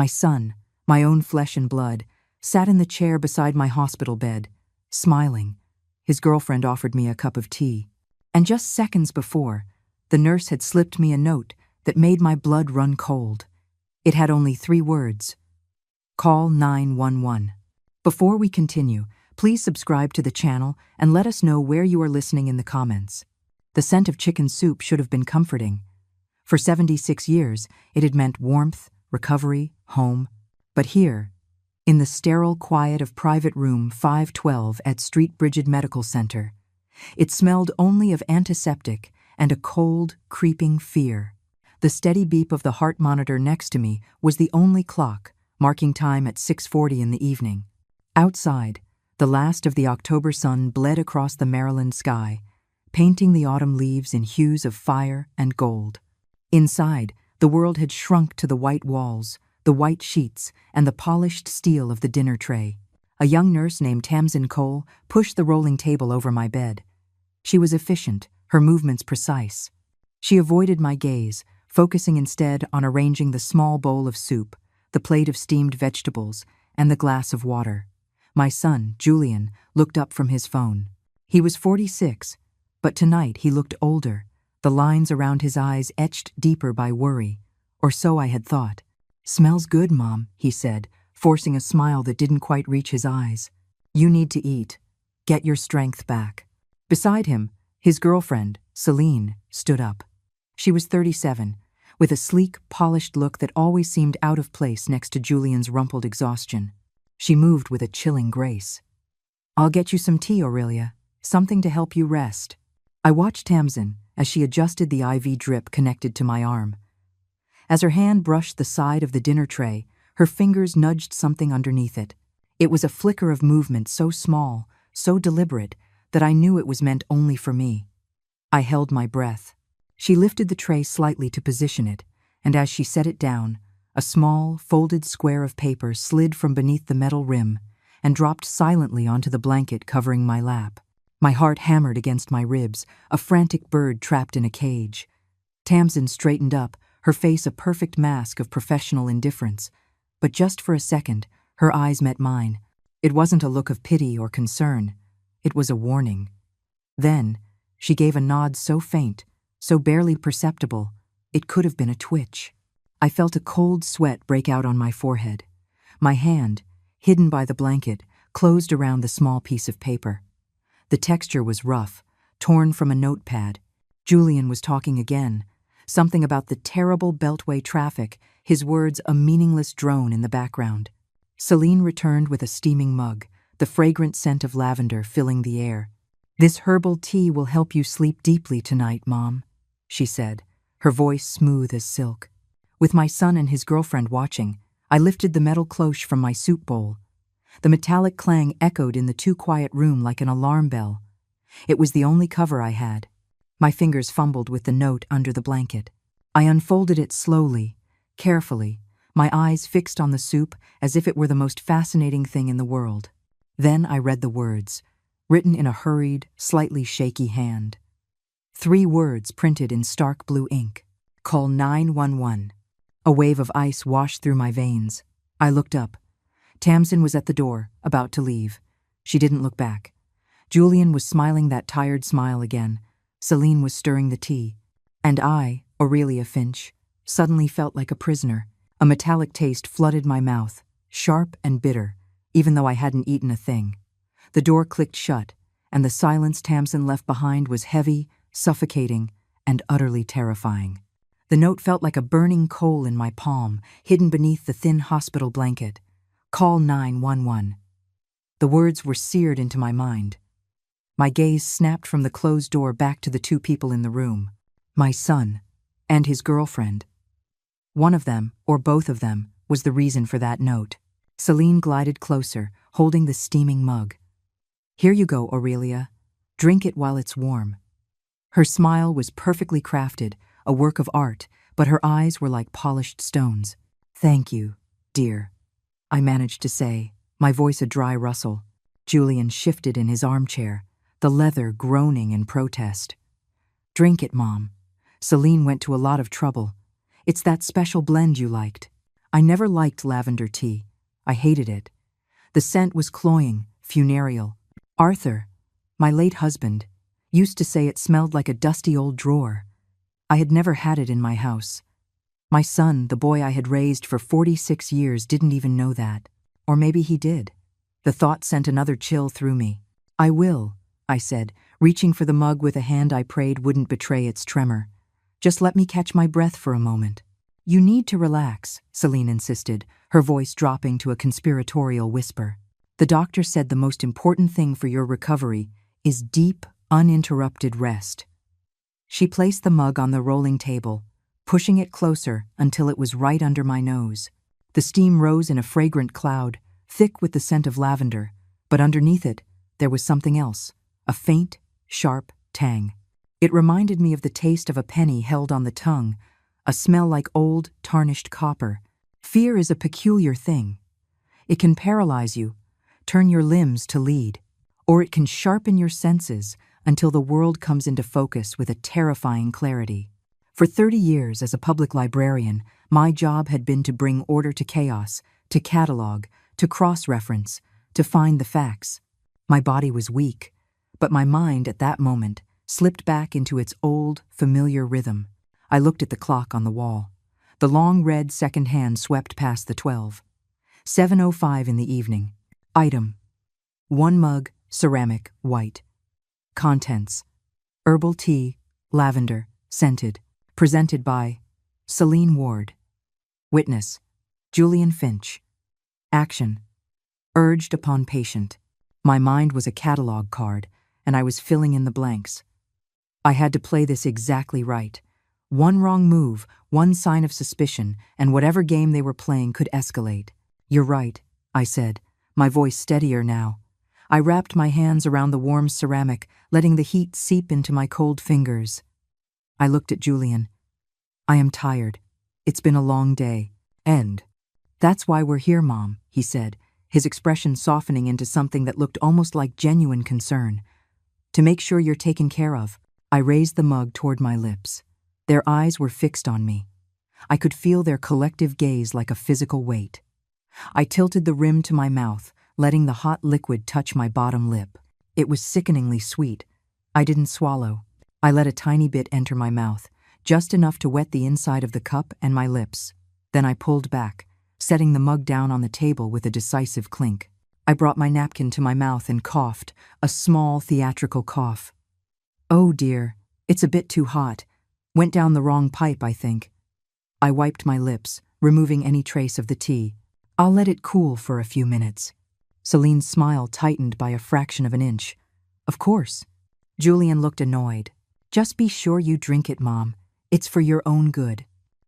My son, my own flesh and blood, sat in the chair beside my hospital bed, smiling. His girlfriend offered me a cup of tea. And just seconds before, the nurse had slipped me a note that made my blood run cold. It had only 3 words. Call 911. Before we continue, please subscribe to the channel and let us know where you are listening in the comments. The scent of chicken soup should have been comforting. For 76 years, it had meant warmth, recovery, home. But here, in the sterile quiet of private room 512 at Street Brigid Medical Center, it smelled only of antiseptic and a cold, creeping fear. The steady beep of the heart monitor next to me was the only clock, marking time at 6:40 in the evening. Outside, the last of the October sun bled across the Maryland sky, painting the autumn leaves in hues of fire and gold. Inside, the world had shrunk to the white walls, the white sheets, and the polished steel of the dinner tray. A young nurse named Tamsin Cole pushed the rolling table over my bed. She was efficient, her movements precise. She avoided my gaze, focusing instead on arranging the small bowl of soup, the plate of steamed vegetables, and the glass of water. My son, Julian, looked up from his phone. He was 46, but tonight he looked older, the lines around his eyes etched deeper by worry, or so I had thought. "Smells good, Mom," he said, forcing a smile that didn't quite reach his eyes. "You need to eat. Get your strength back." Beside him, his girlfriend, Celine, stood up. She was 37, with a sleek, polished look that always seemed out of place next to Julian's rumpled exhaustion. She moved with a chilling grace. "I'll get you some tea, Aurelia. Something to help you rest." I watched Tamsin as she adjusted the IV drip connected to my arm. As her hand brushed the side of the dinner tray, her fingers nudged something underneath it. It was a flicker of movement so small, so deliberate, that I knew it was meant only for me. I held my breath. She lifted the tray slightly to position it, and as she set it down, a small, folded square of paper slid from beneath the metal rim and dropped silently onto the blanket covering my lap. My heart hammered against my ribs, a frantic bird trapped in a cage. Tamsin straightened up, her face a perfect mask of professional indifference. But just for a second, her eyes met mine. It wasn't a look of pity or concern. It was a warning. Then, she gave a nod so faint, so barely perceptible, it could have been a twitch. I felt a cold sweat break out on my forehead. My hand, hidden by the blanket, closed around the small piece of paper. The texture was rough, torn from a notepad. Julian was talking again, something about the terrible Beltway traffic, his words a meaningless drone in the background. Celine returned with a steaming mug, the fragrant scent of lavender filling the air. "This herbal tea will help you sleep deeply tonight, Mom," she said, her voice smooth as silk. With my son and his girlfriend watching, I lifted the metal cloche from my soup bowl. The metallic clang echoed in the too-quiet room like an alarm bell. It was the only cover I had. My fingers fumbled with the note under the blanket. I unfolded it slowly, carefully, my eyes fixed on the soup as if it were the most fascinating thing in the world. Then I read the words, written in a hurried, slightly shaky hand. 3 words printed in stark blue ink. "Call 911. A wave of ice washed through my veins. I looked up. Tamsin was at the door, about to leave. She didn't look back. Julian was smiling that tired smile again. Celine was stirring the tea. And I, Aurelia Finch, suddenly felt like a prisoner. A metallic taste flooded my mouth, sharp and bitter, even though I hadn't eaten a thing. The door clicked shut, and the silence Tamsin left behind was heavy, suffocating, and utterly terrifying. The note felt like a burning coal in my palm, hidden beneath the thin hospital blanket. "Call 911. The words were seared into my mind. My gaze snapped from the closed door back to the 2 people in the room. My son, and his girlfriend. One of them, or both of them, was the reason for that note. Celine glided closer, holding the steaming mug. "Here you go, Aurelia. Drink it while it's warm." Her smile was perfectly crafted, a work of art, but her eyes were like polished stones. "Thank you, dear," I managed to say, my voice a dry rustle. Julian shifted in his armchair, the leather groaning in protest. "Drink it, Mom. Celine went to a lot of trouble. It's that special blend you liked." I never liked lavender tea. I hated it. The scent was cloying, funereal. Arthur, my late husband, used to say it smelled like a dusty old drawer. I had never had it in my house. My son, the boy I had raised for 46 years, didn't even know that. Or maybe he did. The thought sent another chill through me. I will, I said, reaching for the mug with a hand I prayed wouldn't betray its tremor. Just let me catch my breath for a moment. You need to relax, Celine insisted, her voice dropping to a conspiratorial whisper. The doctor said the most important thing for your recovery is deep, uninterrupted rest. She placed the mug on the rolling table, pushing it closer until it was right under my nose. The steam rose in a fragrant cloud, thick with the scent of lavender, but underneath it, there was something else, a faint, sharp tang. It reminded me of the taste of a penny held on the tongue, a smell like old, tarnished copper. Fear is a peculiar thing. It can paralyze you, turn your limbs to lead, or it can sharpen your senses until the world comes into focus with a terrifying clarity. For 30 years as a public librarian, my job had been to bring order to chaos, to catalog, to cross-reference, to find the facts. My body was weak, but my mind at that moment slipped back into its old, familiar rhythm. I looked at the clock on the wall. The long red second hand swept past the 12. 7:05 in the evening. Item: 1 mug, ceramic, white. Contents: herbal tea, lavender, scented. Presented by Celine Ward. Witness: Julian Finch. Action: urged upon patient. My mind was a catalog card, and I was filling in the blanks. I had to play this exactly right. One wrong move, one sign of suspicion, and whatever game they were playing could escalate. You're right, I said, my voice steadier now. I wrapped my hands around the warm ceramic, letting the heat seep into my cold fingers. I looked at Julian. I am tired. It's been a long day. And that's why we're here, Mom, he said, his expression softening into something that looked almost like genuine concern. To make sure you're taken care of. I raised the mug toward my lips. Their eyes were fixed on me. I could feel their collective gaze like a physical weight. I tilted the rim to my mouth, letting the hot liquid touch my bottom lip. It was sickeningly sweet. I didn't swallow. I let a tiny bit enter my mouth, just enough to wet the inside of the cup and my lips. Then I pulled back, setting the mug down on the table with a decisive clink. I brought my napkin to my mouth and coughed, a small theatrical cough. Oh dear, it's a bit too hot. Went down the wrong pipe, I think. I wiped my lips, removing any trace of the tea. I'll let it cool for a few minutes. Celine's smile tightened by a fraction of an inch. Of course. Julian looked annoyed. Just be sure you drink it, Mom. It's for your own good.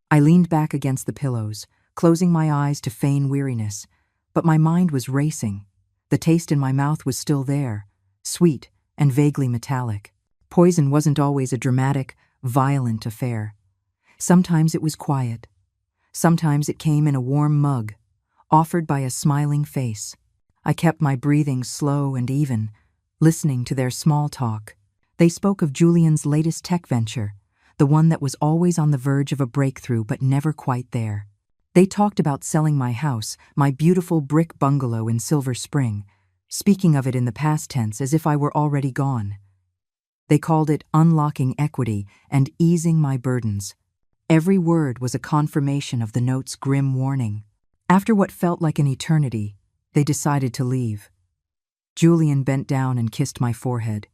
I leaned back against the pillows, closing my eyes to feign weariness, but my mind was racing. The taste in my mouth was still there, sweet and vaguely metallic. Poison wasn't always a dramatic, violent affair. Sometimes it was quiet. Sometimes it came in a warm mug, offered by a smiling face. I kept my breathing slow and even, listening to their small talk. They spoke of Julian's latest tech venture, the one that was always on the verge of a breakthrough but never quite there. They talked about selling my house, my beautiful brick bungalow in Silver Spring, speaking of it in the past tense as if I were already gone. They called it unlocking equity and easing my burdens. Every word was a confirmation of the note's grim warning. After what felt like an eternity, they decided to leave. Julian bent down and kissed my forehead.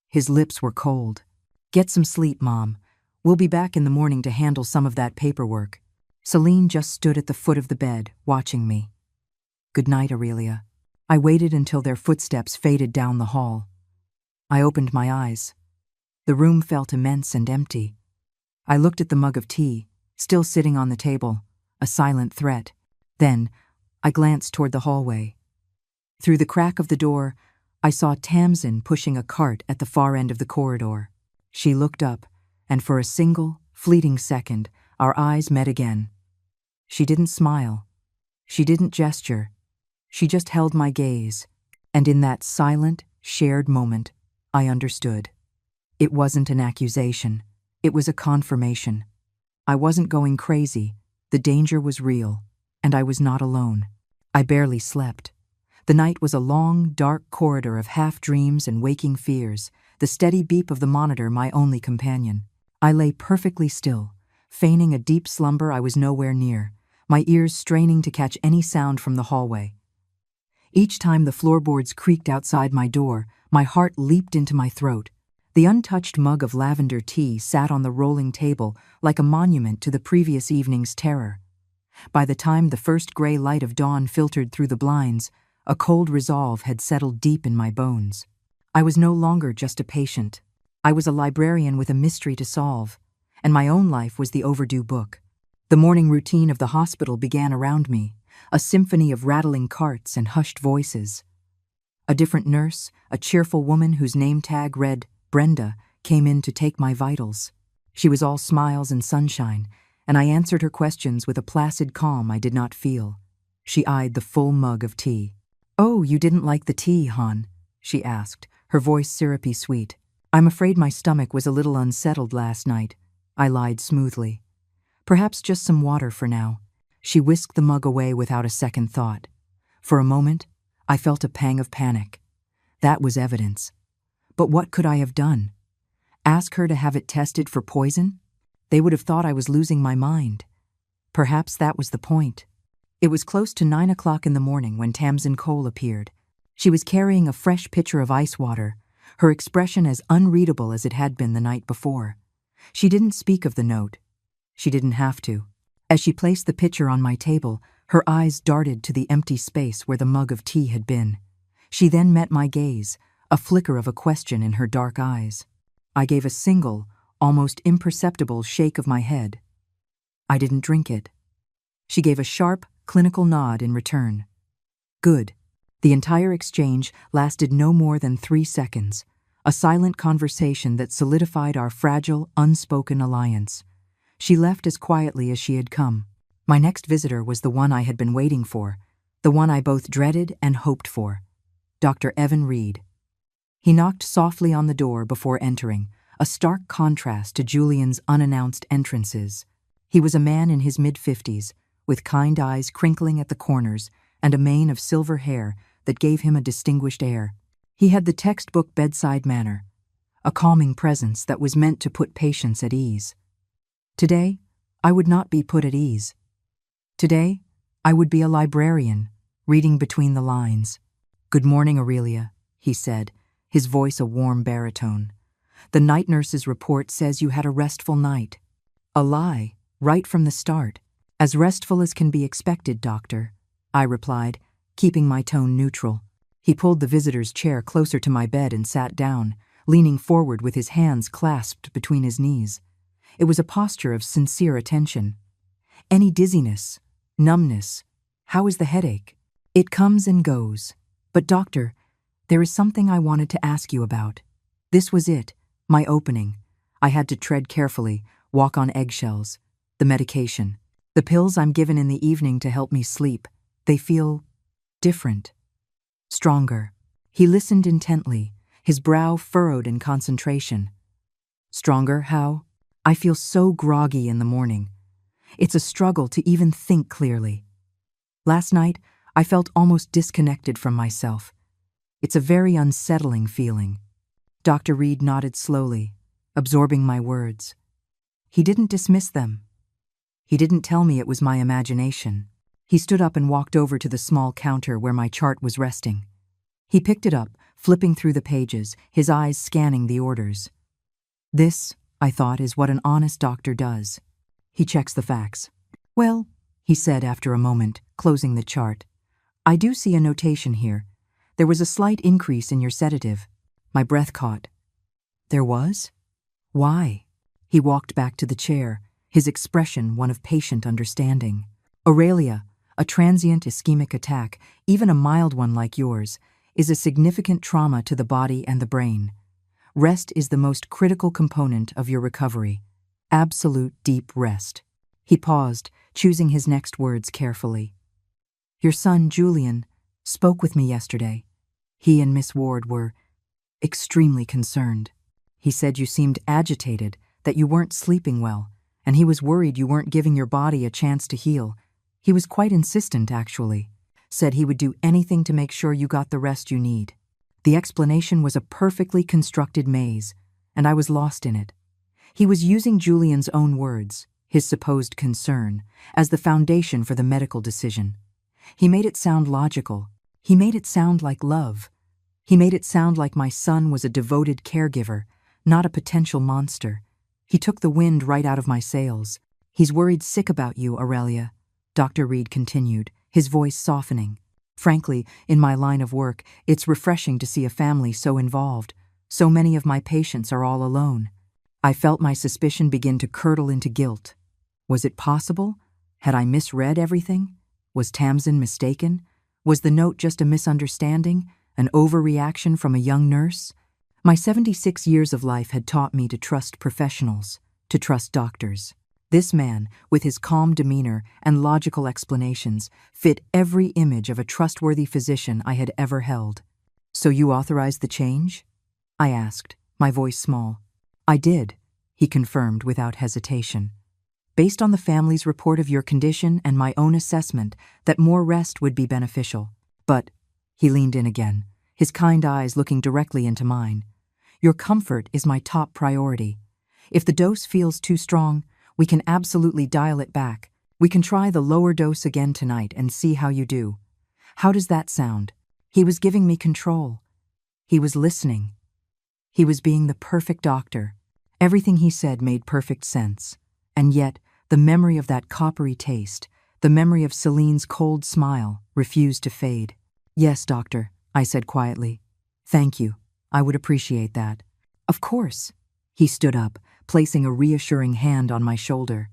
His lips were cold. Get some sleep, Mom. We'll be back in the morning to handle some of that paperwork. Celine just stood at the foot of the bed, watching me. Good night, Aurelia. I waited until their footsteps faded down the hall. I opened my eyes. The room felt immense and empty. I looked at the mug of tea, still sitting on the table, a silent threat. Then, I glanced toward the hallway. Through the crack of the door, I saw Tamsin pushing a cart at the far end of the corridor. She looked up, and for a single, fleeting second, our eyes met again. She didn't smile. She didn't gesture. She just held my gaze, and in that silent, shared moment, I understood. It wasn't an accusation. It was a confirmation. I wasn't going crazy. The danger was real. and I was not alone. I barely slept. The night was a long, dark corridor of half-dreams and waking fears, the steady beep of the monitor my only companion. I lay perfectly still, feigning a deep slumber I was nowhere near, my ears straining to catch any sound from the hallway. Each time the floorboards creaked outside my door, my heart leaped into my throat. The untouched mug of lavender tea sat on the rolling table like a monument to the previous evening's terror. By the time the first gray light of dawn filtered through the blinds, a cold resolve had settled deep in my bones. I was no longer just a patient. I was a librarian with a mystery to solve, and my own life was the overdue book. The morning routine of the hospital began around me, a symphony of rattling carts and hushed voices. A different nurse, a cheerful woman whose name tag read Brenda, came in to take my vitals. She was all smiles and sunshine, and I answered her questions with a placid calm I did not feel. She eyed the full mug of tea. "Oh, you didn't like the tea, hon?" she asked, her voice syrupy sweet. "I'm afraid my stomach was a little unsettled last night," I lied smoothly. "Perhaps just some water for now." She whisked the mug away without a second thought. For a moment, I felt a pang of panic. That was evidence. But what could I have done? Ask her to have it tested for poison? They would have thought I was losing my mind. Perhaps that was the point. It was close to 9 o'clock in the morning when Tamsin Cole appeared. She was carrying a fresh pitcher of ice water, her expression as unreadable as it had been the night before. She didn't speak of the note. She didn't have to. As she placed the pitcher on my table, her eyes darted to the empty space where the mug of tea had been. She then met my gaze, a flicker of a question in her dark eyes. I gave a single, almost imperceptible shake of my head. I didn't drink it. She gave a sharp, clinical nod in return. Good. The entire exchange lasted no more than 3 seconds, a silent conversation that solidified our fragile, unspoken alliance. She left as quietly as she had come. My next visitor was the one I had been waiting for, the one I both dreaded and hoped for. Dr. Evan Reed. He knocked softly on the door before entering, a stark contrast to Julian's unannounced entrances. He was a man in his mid-50s, with kind eyes crinkling at the corners and a mane of silver hair that gave him a distinguished air. He had the textbook bedside manner, a calming presence that was meant to put patients at ease. Today, I would not be put at ease. Today, I would be a librarian, reading between the lines. "Good morning, Aurelia," he said, his voice a warm baritone. "The night nurse's report says you had a restful night." "A lie, right from the start. As restful as can be expected, doctor," I replied, keeping my tone neutral. He pulled the visitor's chair closer to my bed and sat down, leaning forward with his hands clasped between his knees. It was a posture of sincere attention. "Any dizziness, numbness? How is the headache?" "It comes and goes. But doctor, there is something I wanted to ask you about." This was it, my opening. I had to tread carefully, walk on eggshells. The medication. The pills I'm given in the evening to help me sleep. They feel different. Stronger. He listened intently, his brow furrowed in concentration. "Stronger, how?" "I feel so groggy in the morning. It's a struggle to even think clearly. Last night, I felt almost disconnected from myself. It's a very unsettling feeling." Dr. Reed nodded slowly, absorbing my words. He didn't dismiss them. He didn't tell me it was my imagination. He stood up and walked over to the small counter where my chart was resting. He picked it up, flipping through the pages, his eyes scanning the orders. "This," I thought, "is what an honest doctor does. He checks the facts." "Well," he said after a moment, closing the chart, "I do see a notation here. There was a slight increase in your sedative." My breath caught. There was? Why? He walked back to the chair, his expression one of patient understanding. "Aurelia, a transient ischemic attack, even a mild one like yours, is a significant trauma to the body and the brain. Rest is the most critical component of your recovery. Absolute deep rest." He paused, choosing his next words carefully. "Your son, Julian, spoke with me yesterday. He and Miss Ward were extremely concerned. He said you seemed agitated, that you weren't sleeping well, and he was worried you weren't giving your body a chance to heal. He was quite insistent, actually. Said he would do anything to make sure you got the rest you need. The explanation was a perfectly constructed maze, and I was lost in it. He was using Julian's own words, his supposed concern, as the foundation for the medical decision. He made it sound logical. He made it sound like love. He made it sound like my son was a devoted caregiver, not a potential monster. He took the wind right out of my sails. "He's worried sick about you, Aurelia," Dr. Reed continued, his voice softening. "Frankly, in my line of work, it's refreshing to see a family so involved. So many of my patients are all alone." I felt my suspicion begin to curdle into guilt. Was it possible? Had I misread everything? Was Tamsin mistaken? Was the note just a misunderstanding, an overreaction from a young nurse? My 76 years of life had taught me to trust professionals, to trust doctors. This man, with his calm demeanor and logical explanations, fit every image of a trustworthy physician I had ever held. "So you authorized the change?" I asked, my voice small. "I did," he confirmed without hesitation. "Based on the family's report of your condition and my own assessment that more rest would be beneficial. But," he leaned in again, his kind eyes looking directly into mine, "your comfort is my top priority. If the dose feels too strong, we can absolutely dial it back. We can try the lower dose again tonight and see how you do. How does that sound?" He was giving me control. He was listening. He was being the perfect doctor. Everything he said made perfect sense. And yet, the memory of that coppery taste, the memory of Celine's cold smile, refused to fade. "Yes, doctor," I said quietly. "Thank you. I would appreciate that." "Of course." He stood up, placing a reassuring hand on my shoulder.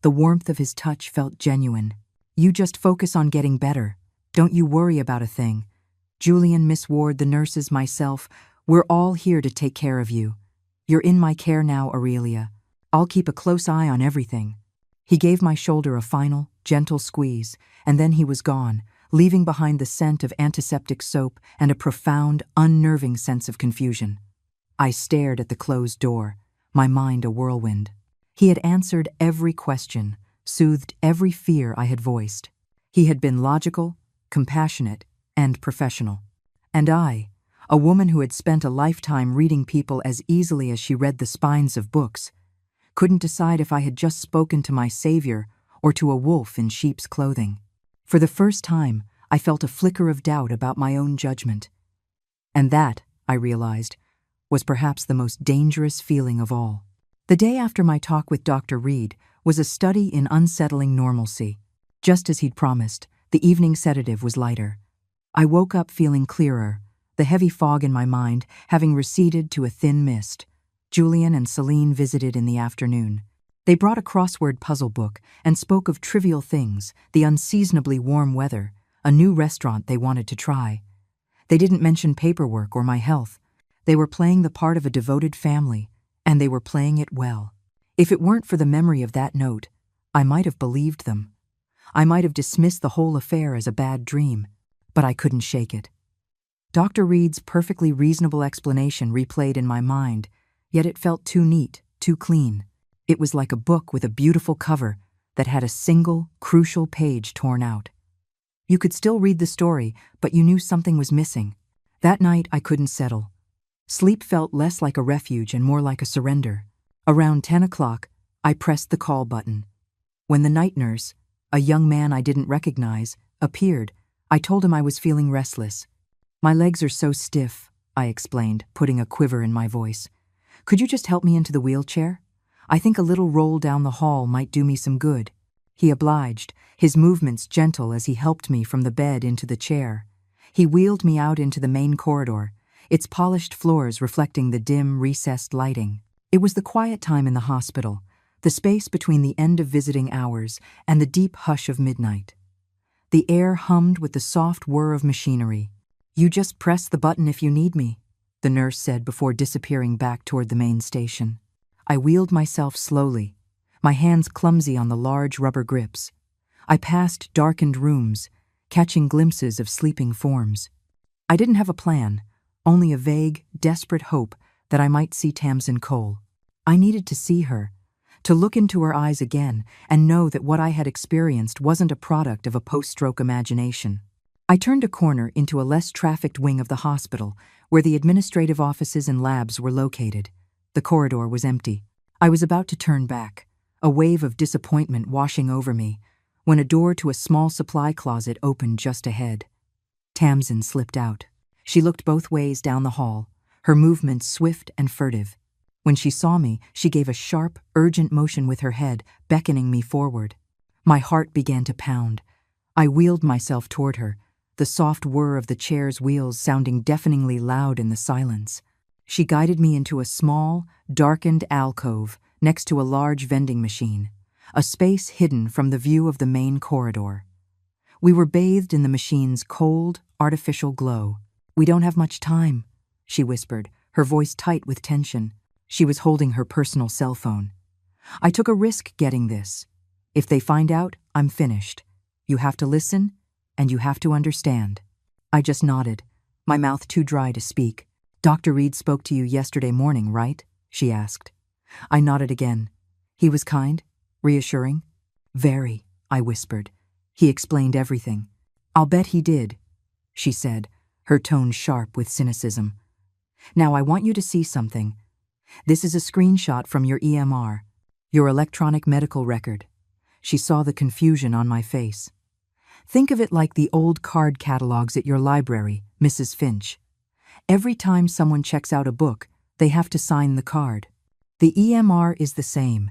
The warmth of his touch felt genuine. "You just focus on getting better. Don't you worry about a thing. Julian, Miss Ward, the nurses, myself, we're all here to take care of you. You're in my care now, Aurelia. I'll keep a close eye on everything." He gave my shoulder a final, gentle squeeze, and then he was gone, leaving behind the scent of antiseptic soap and a profound, unnerving sense of confusion. I stared at the closed door, my mind a whirlwind. He had answered every question, soothed every fear I had voiced. He had been logical, compassionate, and professional. And I, a woman who had spent a lifetime reading people as easily as she read the spines of books, couldn't decide if I had just spoken to my savior or to a wolf in sheep's clothing. For the first time, I felt a flicker of doubt about my own judgment. And that, I realized, was perhaps the most dangerous feeling of all. The day after my talk with Dr. Reed was a study in unsettling normalcy. Just as he'd promised, the evening sedative was lighter. I woke up feeling clearer, the heavy fog in my mind having receded to a thin mist. Julian and Celine visited in the afternoon. They brought a crossword puzzle book and spoke of trivial things, the unseasonably warm weather, a new restaurant they wanted to try. They didn't mention paperwork or my health. They were playing the part of a devoted family, and they were playing it well. If it weren't for the memory of that note, I might have believed them. I might have dismissed the whole affair as a bad dream, but I couldn't shake it. Dr. Reed's perfectly reasonable explanation replayed in my mind, yet it felt too neat, too clean. It was like a book with a beautiful cover that had a single, crucial page torn out. You could still read the story, but you knew something was missing. That night, I couldn't settle. Sleep felt less like a refuge and more like a surrender. Around 10 o'clock, I pressed the call button. When the night nurse, a young man I didn't recognize, appeared, I told him I was feeling restless. "My legs are so stiff," I explained, putting a quiver in my voice. "Could you just help me into the wheelchair? I think a little roll down the hall might do me some good." He obliged, his movements gentle as he helped me from the bed into the chair. He wheeled me out into the main corridor, its polished floors reflecting the dim, recessed lighting. It was the quiet time in the hospital, the space between the end of visiting hours and the deep hush of midnight. The air hummed with the soft whir of machinery. "You just press the button if you need me," the nurse said before disappearing back toward the main station. I wheeled myself slowly, my hands clumsy on the large rubber grips. I passed darkened rooms, catching glimpses of sleeping forms. I didn't have a plan, only a vague, desperate hope that I might see Tamsin Cole. I needed to see her, to look into her eyes again and know that what I had experienced wasn't a product of a post-stroke imagination. I turned a corner into a less trafficked wing of the hospital, where the administrative offices and labs were located. The corridor was empty. I was about to turn back, a wave of disappointment washing over me, when a door to a small supply closet opened just ahead. Tamsin slipped out. She looked both ways down the hall, her movements swift and furtive. When she saw me, she gave a sharp, urgent motion with her head, beckoning me forward. My heart began to pound. I wheeled myself toward her, the soft whir of the chair's wheels sounding deafeningly loud in the silence. She guided me into a small, darkened alcove next to a large vending machine, a space hidden from the view of the main corridor. We were bathed in the machine's cold, artificial glow. "We don't have much time," she whispered, her voice tight with tension. She was holding her personal cell phone. "I took a risk getting this. If they find out, I'm finished. You have to listen, and you have to understand." I just nodded, my mouth too dry to speak. "Dr. Reed spoke to you yesterday morning, right?" she asked. I nodded again. "He was kind? Reassuring?" "Very," I whispered. "He explained everything." "I'll bet he did," she said, her tone sharp with cynicism. "Now I want you to see something. This is a screenshot from your EMR, your electronic medical record." She saw the confusion on my face. "Think of it like the old card catalogs at your library, Mrs. Finch. Every time someone checks out a book, they have to sign the card. The EMR is the same.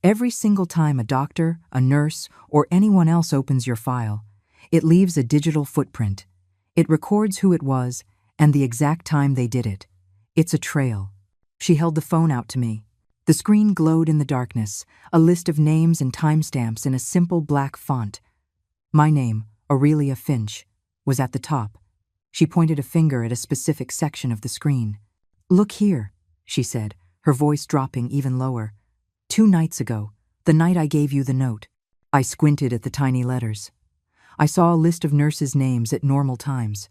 Every single time a doctor, a nurse, or anyone else opens your file, it leaves a digital footprint. It records who it was and the exact time they did it. It's a trail." She held the phone out to me. The screen glowed in the darkness, a list of names and timestamps in a simple black font. My name, Aurelia Finch, was at the top. She pointed a finger at a specific section of the screen. "Look here," she said, her voice dropping even lower. "2 nights ago, the night I gave you the note." I squinted at the tiny letters. I saw a list of nurses' names at normal times.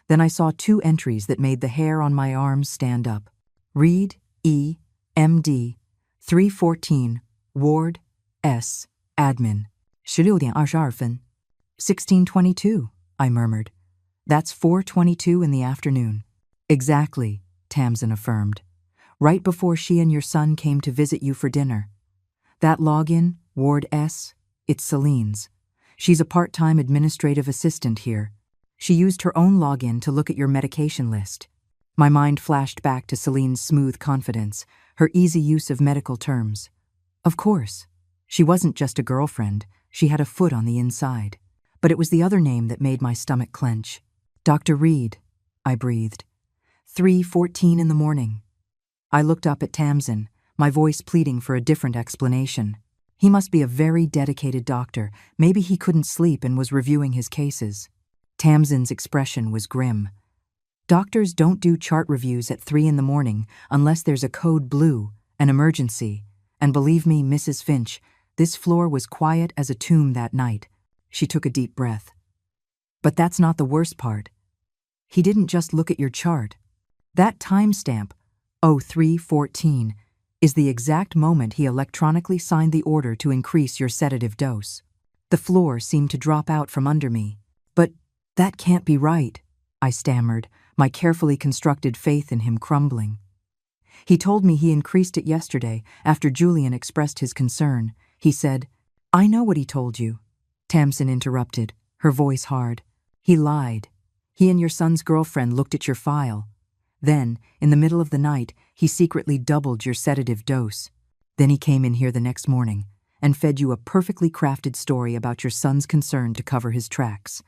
Then I saw 2 entries that made the hair on my arms stand up. Reed, E, MD, 314, Ward, S, Admin. 16:22分. 16:22, I murmured. "That's 4:22 in the afternoon." "Exactly," Tamsin affirmed. "Right before she and your son came to visit you for dinner. That login, Ward S, it's Celine's. She's a part-time administrative assistant here. She used her own login to look at your medication list." My mind flashed back to Celine's smooth confidence, her easy use of medical terms. Of course. She wasn't just a girlfriend, she had a foot on the inside. But it was the other name that made my stomach clench. "Dr. Reed," I breathed. 3:14 in the morning. I looked up at Tamsin, my voice pleading for a different explanation. He must be a very dedicated doctor. Maybe he couldn't sleep and was reviewing his cases. Tamsin's expression was grim. "Doctors don't do chart reviews at 3 in the morning unless there's a code blue, an emergency. And believe me, Mrs. Finch, this floor was quiet as a tomb that night." She took a deep breath. "But that's not the worst part. He didn't just look at your chart. That timestamp, 03:14, is the exact moment he electronically signed the order to increase your sedative dose." The floor seemed to drop out from under me. "But that can't be right," I stammered, my carefully constructed faith in him crumbling. "He told me he increased it yesterday after Julian expressed his concern. He said—" "I know what he told you," Tamsin interrupted, her voice hard. "He lied. He and your son's girlfriend looked at your file. Then, in the middle of the night, he secretly doubled your sedative dose. Then he came in here the next morning and fed you a perfectly crafted story about your son's concern to cover his tracks.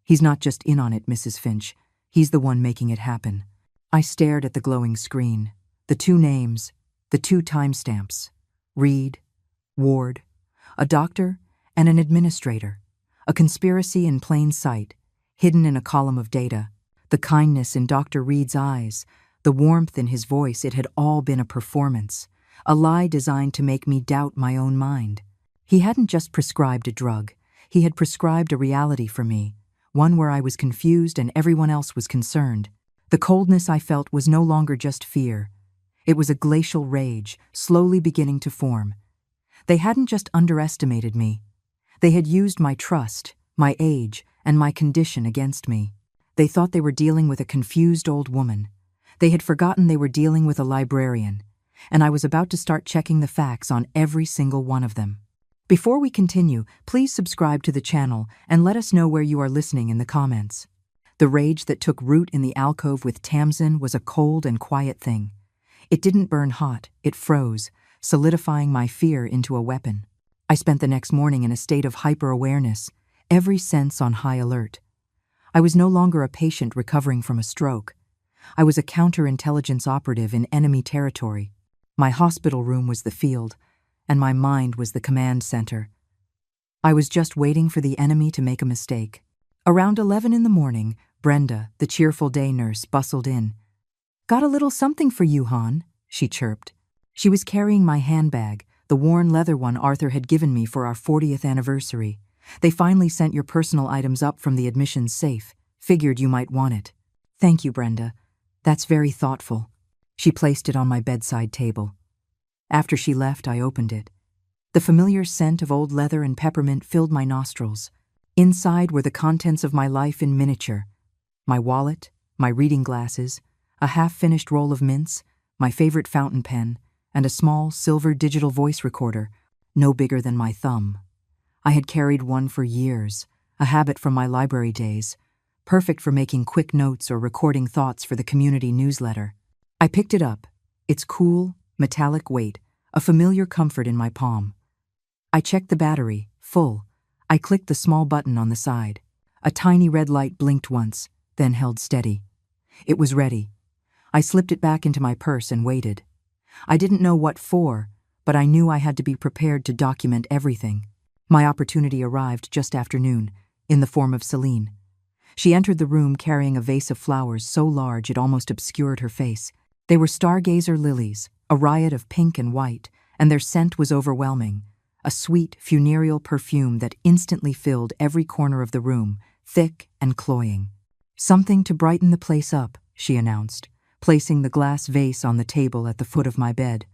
He's not just in on it, Mrs. Finch. He's the one making it happen." I stared at the glowing screen. The 2 names, the 2 timestamps. Reed, Ward, a doctor and an administrator. A conspiracy in plain sight, hidden in a column of data. The kindness in Dr. Reed's eyes, the warmth in his voice, it had all been a performance, a lie designed to make me doubt my own mind. He hadn't just prescribed a drug. He had prescribed a reality for me, one where I was confused and everyone else was concerned. The coldness I felt was no longer just fear. It was a glacial rage, slowly beginning to form. They hadn't just underestimated me. They had used my trust, my age, and my condition against me. They thought they were dealing with a confused old woman. They had forgotten they were dealing with a librarian, and I was about to start checking the facts on every single one of them. Before we continue, please subscribe to the channel and let us know where you are listening in the comments. The rage that took root in the alcove with Tamsin was a cold and quiet thing. It didn't burn hot, it froze, solidifying my fear into a weapon. I spent the next morning in a state of hyper-awareness, every sense on high alert. I was no longer a patient recovering from a stroke. I was a counterintelligence operative in enemy territory. My hospital room was the field, and my mind was the command center. I was just waiting for the enemy to make a mistake. Around 11 in the morning, Brenda, the cheerful day nurse, bustled in. "Got a little something for you, hon," she chirped. She was carrying my handbag, the worn leather one Arthur had given me for our 40th anniversary. "They finally sent your personal items up from the admissions safe. Figured you might want it." "Thank you, Brenda. That's very thoughtful." She placed it on my bedside table. After she left, I opened it. The familiar scent of old leather and peppermint filled my nostrils. Inside were the contents of my life in miniature. My wallet, my reading glasses, a half-finished roll of mints, my favorite fountain pen, and a small silver digital voice recorder, no bigger than my thumb. I had carried one for years, a habit from my library days, perfect for making quick notes or recording thoughts for the community newsletter. I picked it up, its cool, metallic weight, a familiar comfort in my palm. I checked the battery, full. I clicked the small button on the side. A tiny red light blinked once, then held steady. It was ready. I slipped it back into my purse and waited. I didn't know what for, but I knew I had to be prepared to document everything. My opportunity arrived just after noon, in the form of Celine. She entered the room carrying a vase of flowers so large it almost obscured her face. They were stargazer lilies, a riot of pink and white, and their scent was overwhelming, a sweet, funereal perfume that instantly filled every corner of the room, thick and cloying. "Something to brighten the place up," she announced, placing the glass vase on the table at the foot of my bed.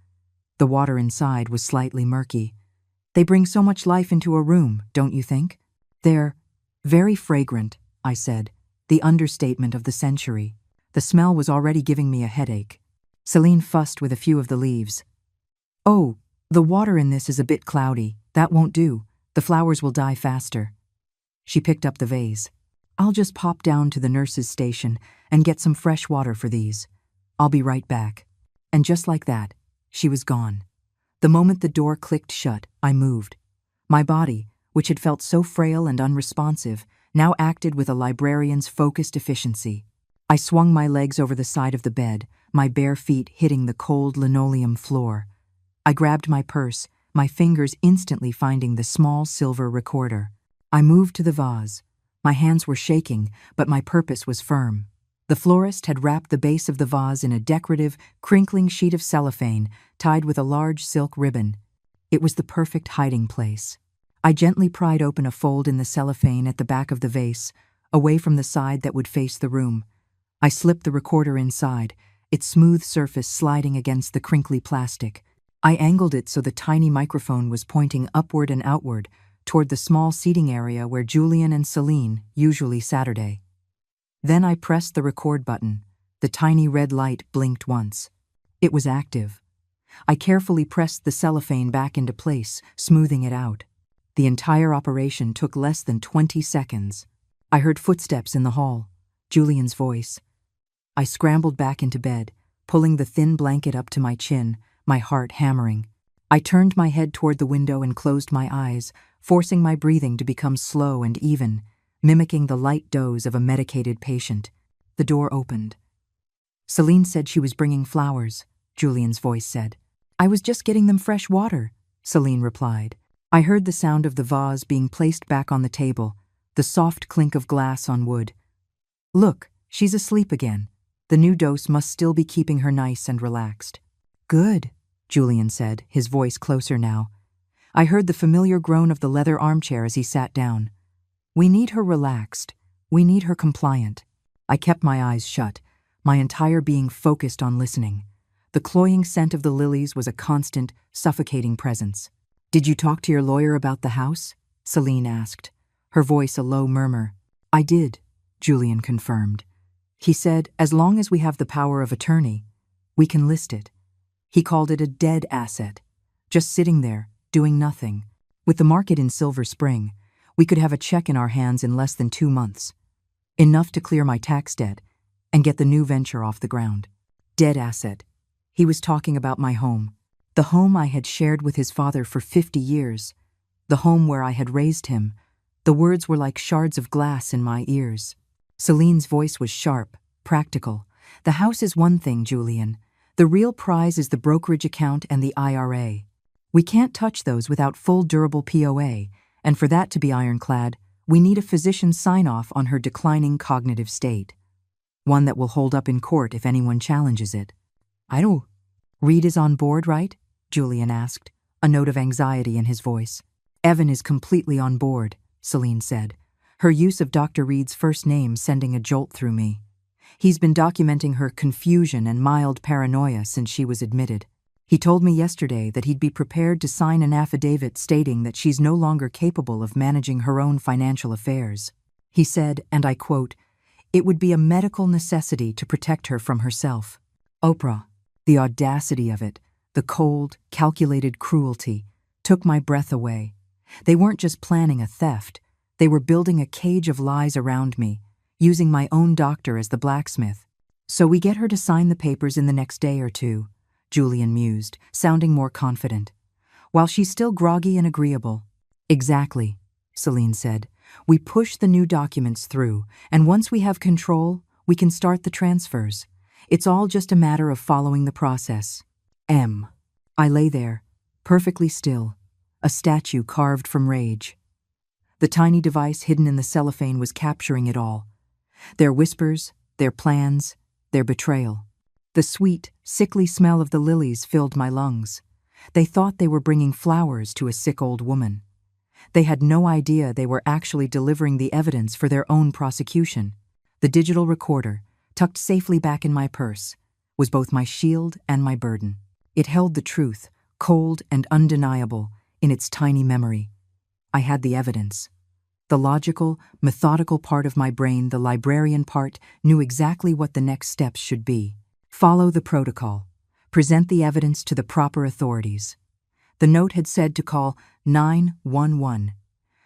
The water inside was slightly murky. "They bring so much life into a room, don't you think?" "They're very fragrant," I said, the understatement of the century. The smell was already giving me a headache. Celine fussed with a few of the leaves. "Oh, the water in this is a bit cloudy. That won't do. The flowers will die faster." She picked up the vase. "I'll just pop down to the nurse's station and get some fresh water for these. I'll be right back." And just like that, she was gone. The moment the door clicked shut, I moved. My body, which had felt so frail and unresponsive, now acted with a librarian's focused efficiency. I swung my legs over the side of the bed, my bare feet hitting the cold linoleum floor. I grabbed my purse, my fingers instantly finding the small silver recorder. I moved to the vase. My hands were shaking, but my purpose was firm. The florist had wrapped the base of the vase in a decorative, crinkling sheet of cellophane tied with a large silk ribbon. It was the perfect hiding place. I gently pried open a fold in the cellophane at the back of the vase, away from the side that would face the room. I slipped the recorder inside, its smooth surface sliding against the crinkly plastic. I angled it so the tiny microphone was pointing upward and outward, toward the small seating area where Julian and Celine usually Saturday. Then I pressed the record button. The tiny red light blinked once. It was active. I carefully pressed the cellophane back into place, smoothing it out. The entire operation took less than 20 seconds. I heard footsteps in the hall, Julian's voice. I scrambled back into bed, pulling the thin blanket up to my chin, my heart hammering. I turned my head toward the window and closed my eyes, forcing my breathing to become slow and even, mimicking the light doze of a medicated patient. The door opened. "Celine said she was bringing flowers," Julian's voice said. "I was just getting them fresh water," Celine replied. I heard the sound of the vase being placed back on the table, the soft clink of glass on wood. "Look, she's asleep again. The new dose must still be keeping her nice and relaxed." "Good," Julian said, his voice closer now. I heard the familiar groan of the leather armchair as he sat down. "We need her relaxed. We need her compliant." I kept my eyes shut, my entire being focused on listening. The cloying scent of the lilies was a constant, suffocating presence. Did you talk to your lawyer about the house? Celine asked, her voice a low murmur. I did, Julian confirmed. He said, as long as we have the power of attorney, we can list it. He called it a dead asset, just sitting there, doing nothing. With the market in Silver Spring, we could have a check in our hands in less than 2 months. Enough to clear my tax debt and get the new venture off the ground. Dead asset. He was talking about my home. The home I had shared with his father for 50 years. The home where I had raised him. The words were like shards of glass in my ears. Celine's voice was sharp, practical. The house is one thing, Julian. The real prize is the brokerage account and the IRA. We can't touch those without full durable POA, and for that to be ironclad, we need a physician's sign-off on her declining cognitive state. One that will hold up in court if anyone challenges it. I don't. Reed is on board, right? Julian asked, a note of anxiety in his voice. Evan is completely on board, Celine said, her use of Dr. Reed's first name sending a jolt through me. He's been documenting her confusion and mild paranoia since she was admitted. He told me yesterday that he'd be prepared to sign an affidavit stating that she's no longer capable of managing her own financial affairs. He said, and I quote, "It would be a medical necessity to protect her from herself." Oprah, the audacity of it, the cold, calculated cruelty, took my breath away. They weren't just planning a theft, they were building a cage of lies around me, using my own doctor as the blacksmith. So we get her to sign the papers in the next day or two, Julian mused, sounding more confident. While she's still groggy and agreeable. Exactly, Celine said. We push the new documents through, and once we have control, we can start the transfers. It's all just a matter of following the process. I lay there, perfectly still, a statue carved from rage. The tiny device hidden in the cellophane was capturing it all. Their whispers, their plans, their betrayal. The sweet, sickly smell of the lilies filled my lungs. They thought they were bringing flowers to a sick old woman. They had no idea they were actually delivering the evidence for their own prosecution. The digital recorder, tucked safely back in my purse, was both my shield and my burden. It held the truth, cold and undeniable, in its tiny memory. I had the evidence. The logical, methodical part of my brain, the librarian part, knew exactly what the next steps should be. Follow the protocol. Present the evidence to the proper authorities. The note had said to call 911.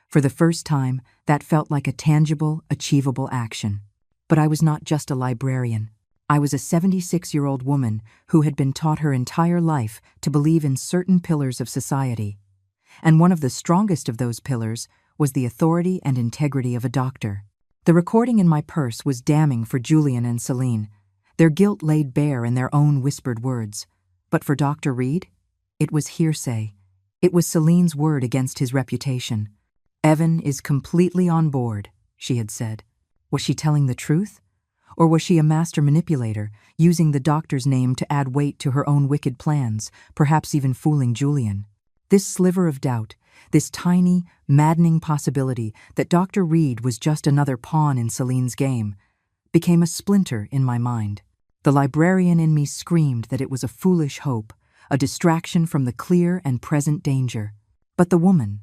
For the first time, that felt like a tangible, achievable action. But I was not just a librarian. I was a 76-year-old woman who had been taught her entire life to believe in certain pillars of society. And one of the strongest of those pillars was the authority and integrity of a doctor. The recording in my purse was damning for Julian and Celine, their guilt laid bare in their own whispered words. But for Dr. Reed, it was hearsay. It was Celine's word against his reputation. Evan is completely on board, she had said. Was she telling the truth? Or was she a master manipulator, using the doctor's name to add weight to her own wicked plans, perhaps even fooling Julian? This sliver of doubt, this tiny, maddening possibility that Dr. Reed was just another pawn in Celine's game, became a splinter in my mind. The librarian in me screamed that it was a foolish hope, a distraction from the clear and present danger. But the woman,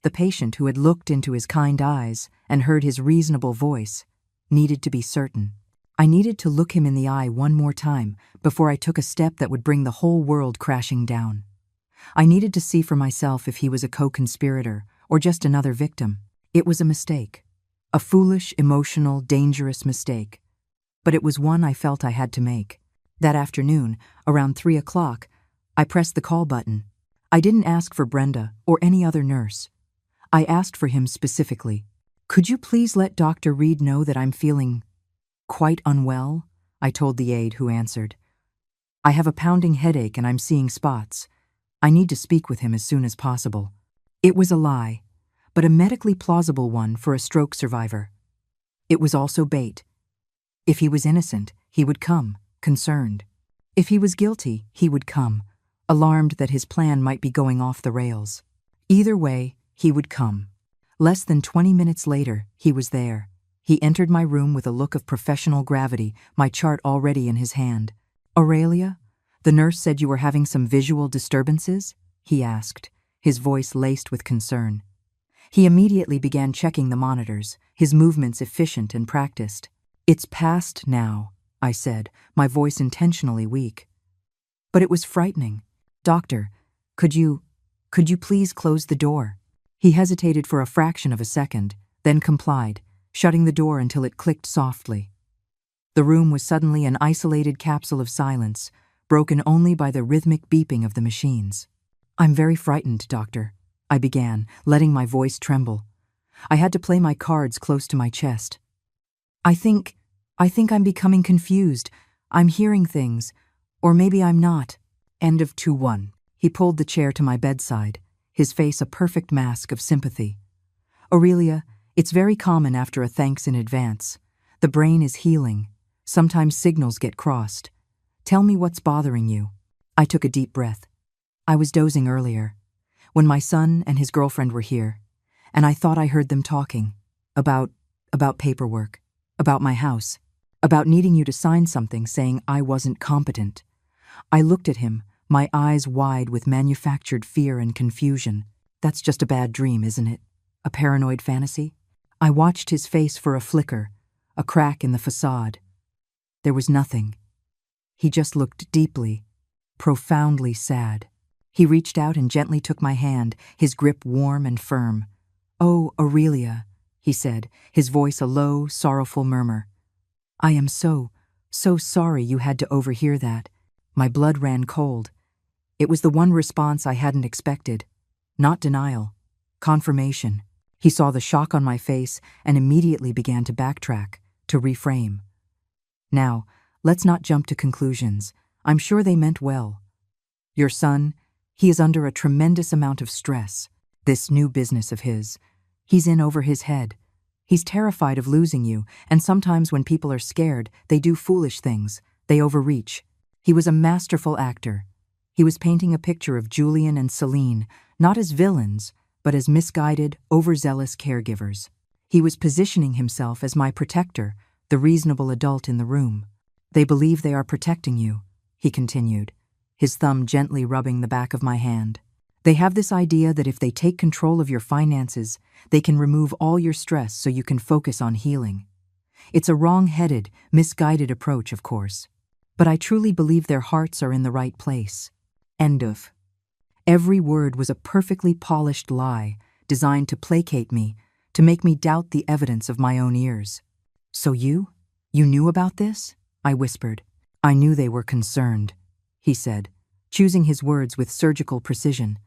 the patient who had looked into his kind eyes and heard his reasonable voice, needed to be certain. I needed to look him in the eye one more time before I took a step that would bring the whole world crashing down. I needed to see for myself if he was a co-conspirator or just another victim. It was a mistake. A foolish, emotional, dangerous mistake. But it was one I felt I had to make. That afternoon, around 3 o'clock, I pressed the call button. I didn't ask for Brenda or any other nurse. I asked for him specifically. Could you please let Dr. Reed know that I'm feeling quite unwell? I told the aide who answered. I have a pounding headache and I'm seeing spots. I need to speak with him as soon as possible. It was a lie, but a medically plausible one for a stroke survivor. It was also bait. If he was innocent, he would come, concerned. If he was guilty, he would come, alarmed that his plan might be going off the rails. Either way, he would come. Less than 20 minutes later, he was there. He entered my room with a look of professional gravity, my chart already in his hand. "Aurelia, the nurse said you were having some visual disturbances?" he asked, his voice laced with concern. He immediately began checking the monitors, his movements efficient and practiced. "It's past now," I said, my voice intentionally weak. But it was frightening. "Doctor, could you please close the door?" He hesitated for a fraction of a second, then complied, shutting the door until it clicked softly. The room was suddenly an isolated capsule of silence, broken only by the rhythmic beeping of the machines. "I'm very frightened, Doctor," I began, letting my voice tremble. I had to play my cards close to my chest. I think I'm becoming confused. I'm hearing things. Or maybe I'm not." End of 2-1. He pulled the chair to my bedside, his face a perfect mask of sympathy. "Aurelia, it's very common after a thanks in advance. The brain is healing. Sometimes signals get crossed. Tell me what's bothering you." I took a deep breath. I was dozing earlier, when my son and his girlfriend were here, and I thought I heard them talking about paperwork, about my house, about needing you to sign something saying I wasn't competent. I looked at him, my eyes wide with manufactured fear and confusion. "That's just a bad dream, isn't it? A paranoid fantasy?" I watched his face for a flicker, a crack in the facade. There was nothing. He just looked deeply, profoundly sad. He reached out and gently took my hand, his grip warm and firm. "Oh, Aurelia," he said, his voice a low, sorrowful murmur. "I am so sorry you had to overhear that." My blood ran cold. It was the one response I hadn't expected. Not denial, confirmation. He saw the shock on my face and immediately began to backtrack, to reframe. "Now, let's not jump to conclusions. I'm sure they meant well. Your son, he is under a tremendous amount of stress. This new business of his, he's in over his head. He's terrified of losing you, and sometimes when people are scared, they do foolish things. They overreach. He was a masterful actor. He was painting a picture of Julian and Celine, not as villains, but as misguided, overzealous caregivers. He was positioning himself as my protector, the reasonable adult in the room. They believe they are protecting you," he continued, his thumb gently rubbing the back of my hand. "They have this idea that if they take control of your finances, they can remove all your stress so you can focus on healing. It's a wrong-headed, misguided approach, of course. But I truly believe their hearts are in the right place." End of. Every word was a perfectly polished lie, designed to placate me, to make me doubt the evidence of my own ears. "So you knew about this?" I whispered. "I knew they were concerned," he said, choosing his words with surgical precision.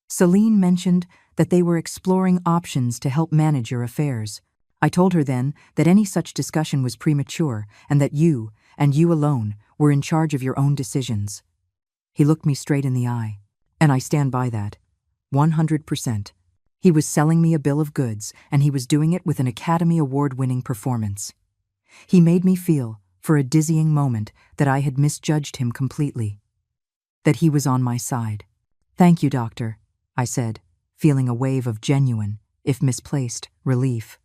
"Celine mentioned that they were exploring options to help manage your affairs. I told her then that any such discussion was premature and that you, and you alone, were in charge of your own decisions." He looked me straight in the eye, and I stand by that, 100%. He was selling me a bill of goods, and he was doing it with an Academy Award-winning performance. He made me feel, for a dizzying moment, that I had misjudged him completely, that he was on my side. "Thank you, Doctor," I said, feeling a wave of genuine, if misplaced, relief.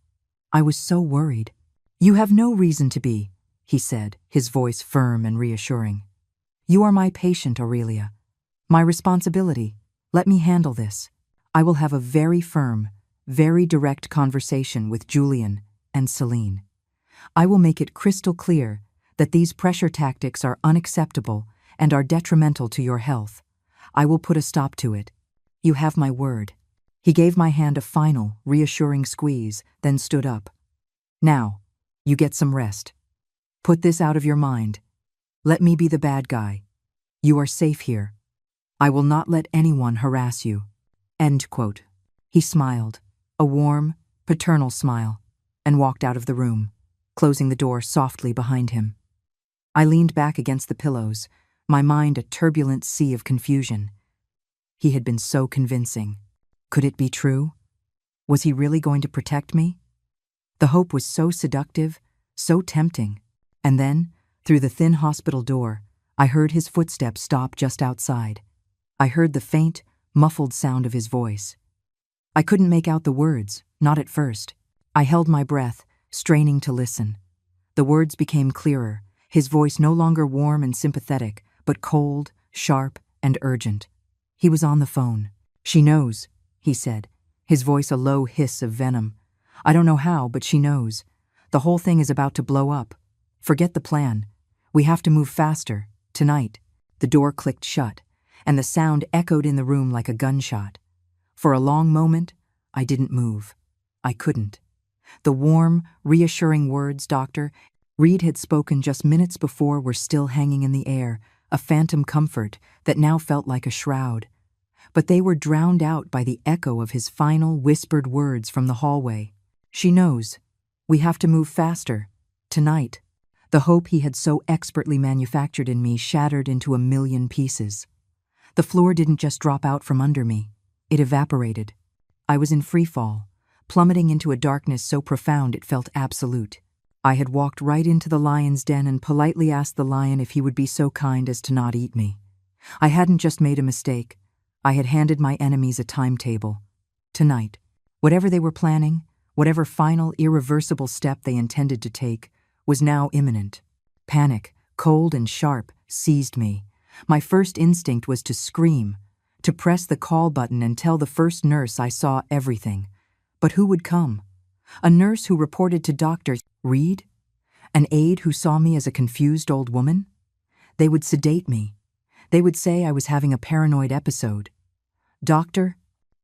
I was so worried. "You have no reason to be," he said, his voice firm and reassuring. "You are my patient, Aurelia. My responsibility. Let me handle this. I will have a very firm, very direct conversation with Julian and Celine. I will make it crystal clear that these pressure tactics are unacceptable and are detrimental to your health. I will put a stop to it. You have my word." He gave my hand a final, reassuring squeeze, then stood up. "Now, you get some rest. Put this out of your mind. Let me be the bad guy. You are safe here. I will not let anyone harass you." End quote. He smiled, a warm, paternal smile, and walked out of the room, closing the door softly behind him. I leaned back against the pillows, my mind a turbulent sea of confusion. He had been so convincing. Could it be true? Was he really going to protect me? The hope was so seductive, so tempting. And then, through the thin hospital door, I heard his footsteps stop just outside. I heard the faint, muffled sound of his voice. I couldn't make out the words, not at first. I held my breath, straining to listen. The words became clearer, his voice no longer warm and sympathetic, but cold, sharp, and urgent. He was on the phone. She knows, he said, his voice a low hiss of venom. I don't know how, but she knows. The whole thing is about to blow up. Forget the plan. We have to move faster, tonight. The door clicked shut, and the sound echoed in the room like a gunshot. For a long moment, I didn't move. I couldn't. The warm, reassuring words Dr. Reed had spoken just minutes before were still hanging in the air, a phantom comfort that now felt like a shroud. But they were drowned out by the echo of his final, whispered words from the hallway. She knows. We have to move faster. Tonight. The hope he had so expertly manufactured in me shattered into a million pieces. The floor didn't just drop out from under me. It evaporated. I was in free fall, plummeting into a darkness so profound it felt absolute. I had walked right into the lion's den and politely asked the lion if he would be so kind as to not eat me. I hadn't just made a mistake. I had handed my enemies a timetable. Tonight, whatever they were planning, whatever final, irreversible step they intended to take, was now imminent. Panic, cold and sharp, seized me. My first instinct was to scream, to press the call button and tell the first nurse I saw everything. But who would come? A nurse who reported to Dr. Reed? An aide who saw me as a confused old woman? They would sedate me. They would say I was having a paranoid episode. Dr.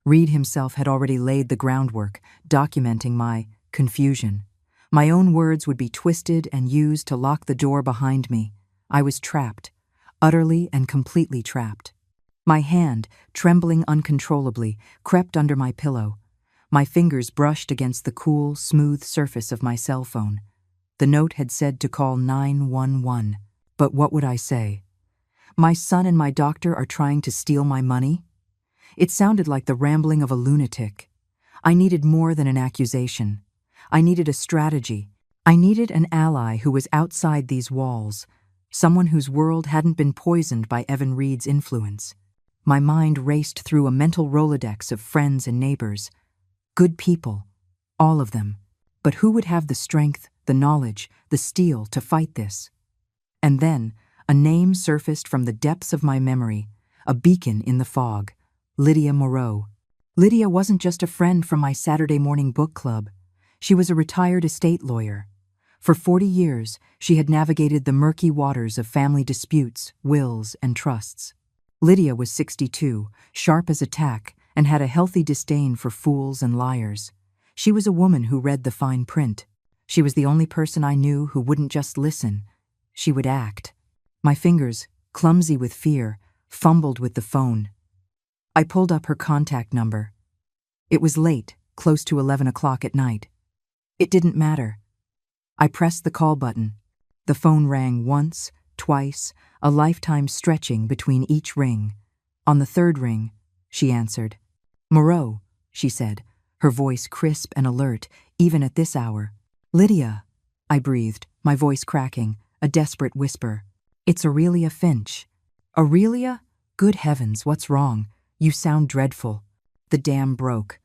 Reed himself had already laid the groundwork, documenting my confusion. My own words would be twisted and used to lock the door behind me. I was trapped, utterly and completely trapped. My hand, trembling uncontrollably, crept under my pillow. My fingers brushed against the cool, smooth surface of my cell phone. The note had said to call 911. But what would I say? My son and my doctor are trying to steal my money? It sounded like the rambling of a lunatic. I needed more than an accusation. I needed a strategy. I needed an ally who was outside these walls, someone whose world hadn't been poisoned by Evan Reed's influence. My mind raced through a mental Rolodex of friends and neighbors. Good people, all of them. But who would have the strength, the knowledge, the steel to fight this? And then, a name surfaced from the depths of my memory, a beacon in the fog. Lydia Moreau. Lydia wasn't just a friend from my Saturday morning book club. She was a retired estate lawyer. For 40 years, she had navigated the murky waters of family disputes, wills, and trusts. Lydia was 62, sharp as a tack, and had a healthy disdain for fools and liars. She was a woman who read the fine print. She was the only person I knew who wouldn't just listen. She would act. My fingers, clumsy with fear, fumbled with the phone. I pulled up her contact number. It was late, close to 11 o'clock at night. It didn't matter. I pressed the call button. The phone rang once, twice, a lifetime stretching between each ring. On the third ring, she answered. Moreau, she said, her voice crisp and alert, even at this hour. Lydia, I breathed, my voice cracking, a desperate whisper. It's Aurelia Finch. Aurelia? Good heavens, what's wrong? You sound dreadful. The dam broke.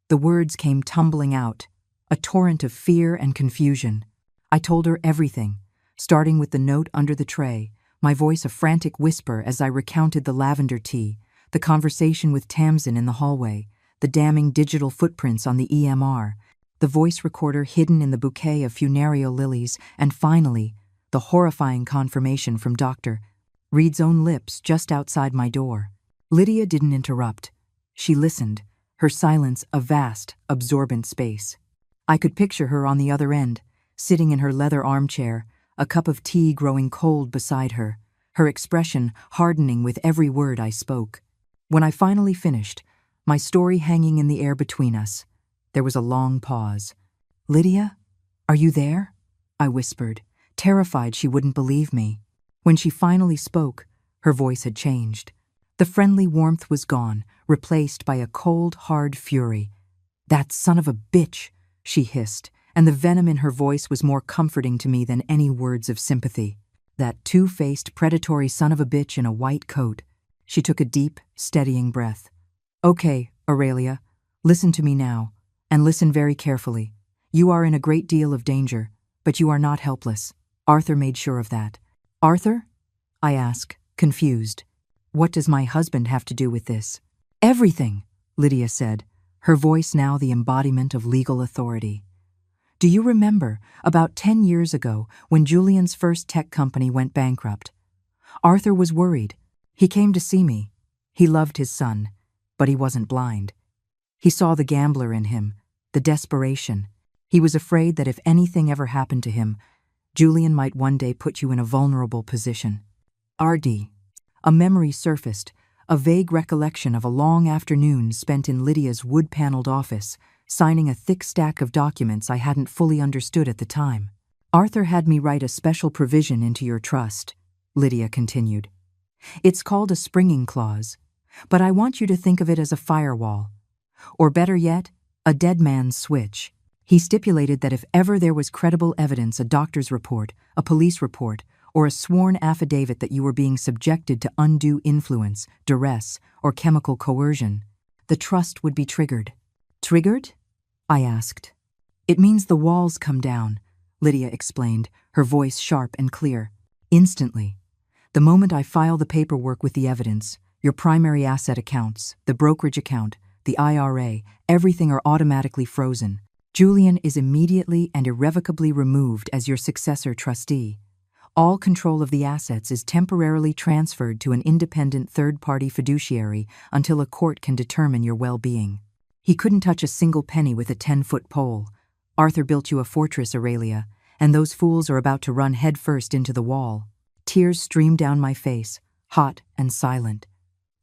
The words came tumbling out, a torrent of fear and confusion. I told her everything, starting with the note under the tray, my voice a frantic whisper as I recounted the lavender tea, the conversation with Tamsin in the hallway, the damning digital footprints on the EMR, the voice recorder hidden in the bouquet of funereal lilies, and finally, the horrifying confirmation from Dr. Reed's own lips just outside my door. Lydia didn't interrupt. She listened, her silence a vast, absorbent space. I could picture her on the other end, sitting in her leather armchair, a cup of tea growing cold beside her, her expression hardening with every word I spoke. When I finally finished, my story hanging in the air between us, there was a long pause. Lydia, are you there? I whispered, terrified she wouldn't believe me. When she finally spoke, her voice had changed. The friendly warmth was gone, replaced by a cold, hard fury. That son of a bitch, she hissed, and the venom in her voice was more comforting to me than any words of sympathy. That two-faced, predatory son of a bitch in a white coat. She took a deep, steadying breath. Okay, Aurelia, listen to me now, and listen very carefully. You are in a great deal of danger, but you are not helpless. Arthur made sure of that. Arthur? I asked, confused. What does my husband have to do with this? Everything, Lydia said, her voice now the embodiment of legal authority. Do you remember, about 10 years ago, when Julian's first tech company went bankrupt? Arthur was worried. He came to see me. He loved his son, but he wasn't blind. He saw the gambler in him, the desperation. He was afraid that if anything ever happened to him, Julian might one day put you in a vulnerable position. R.D. A memory surfaced, a vague recollection of a long afternoon spent in Lydia's wood-paneled office, signing a thick stack of documents I hadn't fully understood at the time. Arthur had me write a special provision into your trust, Lydia continued. It's called a springing clause, but I want you to think of it as a firewall. Or better yet, a dead man's switch. He stipulated that if ever there was credible evidence, a doctor's report, a police report, or a sworn affidavit that you were being subjected to undue influence, duress, or chemical coercion, the trust would be triggered. Triggered? I asked. It means the walls come down, Lydia explained, her voice sharp and clear. Instantly. The moment I file the paperwork with the evidence, your primary asset accounts, the brokerage account, the IRA, everything are automatically frozen. Julian is immediately and irrevocably removed as your successor trustee. All control of the assets is temporarily transferred to an independent third-party fiduciary until a court can determine your well-being. He couldn't touch a single penny with a 10-foot pole. Arthur built you a fortress, Aurelia, and those fools are about to run headfirst into the wall. Tears streamed down my face, hot and silent.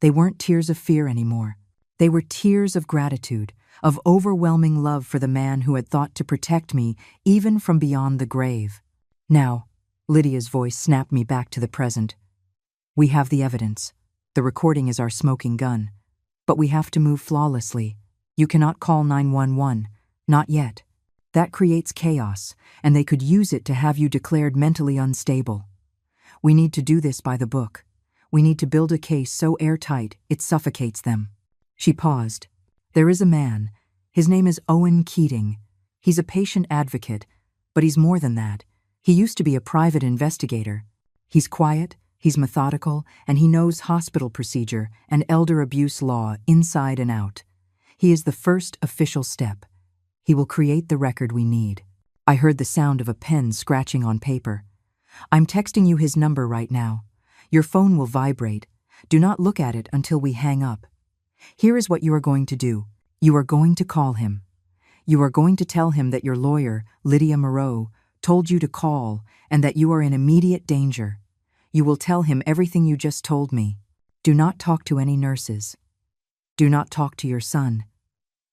They weren't tears of fear anymore. They were tears of gratitude, of overwhelming love for the man who had thought to protect me even from beyond the grave. Now, Lydia's voice snapped me back to the present. We have the evidence. The recording is our smoking gun. But we have to move flawlessly. You cannot call 911. Not yet. That creates chaos, and they could use it to have you declared mentally unstable. We need to do this by the book. We need to build a case so airtight it suffocates them. She paused. There is a man. His name is Owen Keating. He's a patient advocate, but he's more than that. He used to be a private investigator. He's quiet, he's methodical, and he knows hospital procedure and elder abuse law inside and out. He is the first official step. He will create the record we need. I heard the sound of a pen scratching on paper. I'm texting you his number right now. Your phone will vibrate. Do not look at it until we hang up. Here is what you are going to do. You are going to call him. You are going to tell him that your lawyer, Lydia Moreau, told you to call and that you are in immediate danger. You will tell him everything you just told me. Do not talk to any nurses. Do not talk to your son.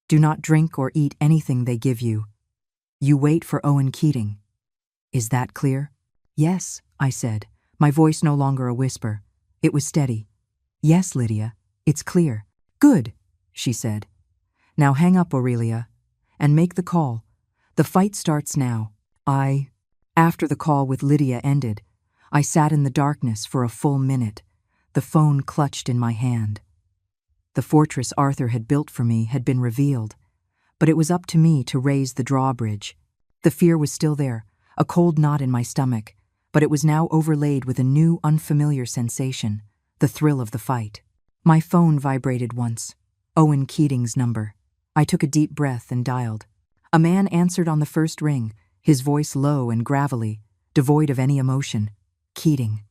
Do not drink or eat anything they give you. You wait for Owen Keating. Is that clear? Yes, I said, my voice no longer a whisper. It was steady. Yes, Lydia, it's clear. Good, she said. Now hang up, Aurelia, and make the call. The fight starts now. After the call with Lydia ended, I sat in the darkness for a full minute, the phone clutched in my hand. The fortress Arthur had built for me had been revealed, but it was up to me to raise the drawbridge. The fear was still there, a cold knot in my stomach, but it was now overlaid with a new, unfamiliar sensation, the thrill of the fight. My phone vibrated once. Owen Keating's number. I took a deep breath and dialed. A man answered on the first ring, his voice low and gravelly, devoid of any emotion. Keating.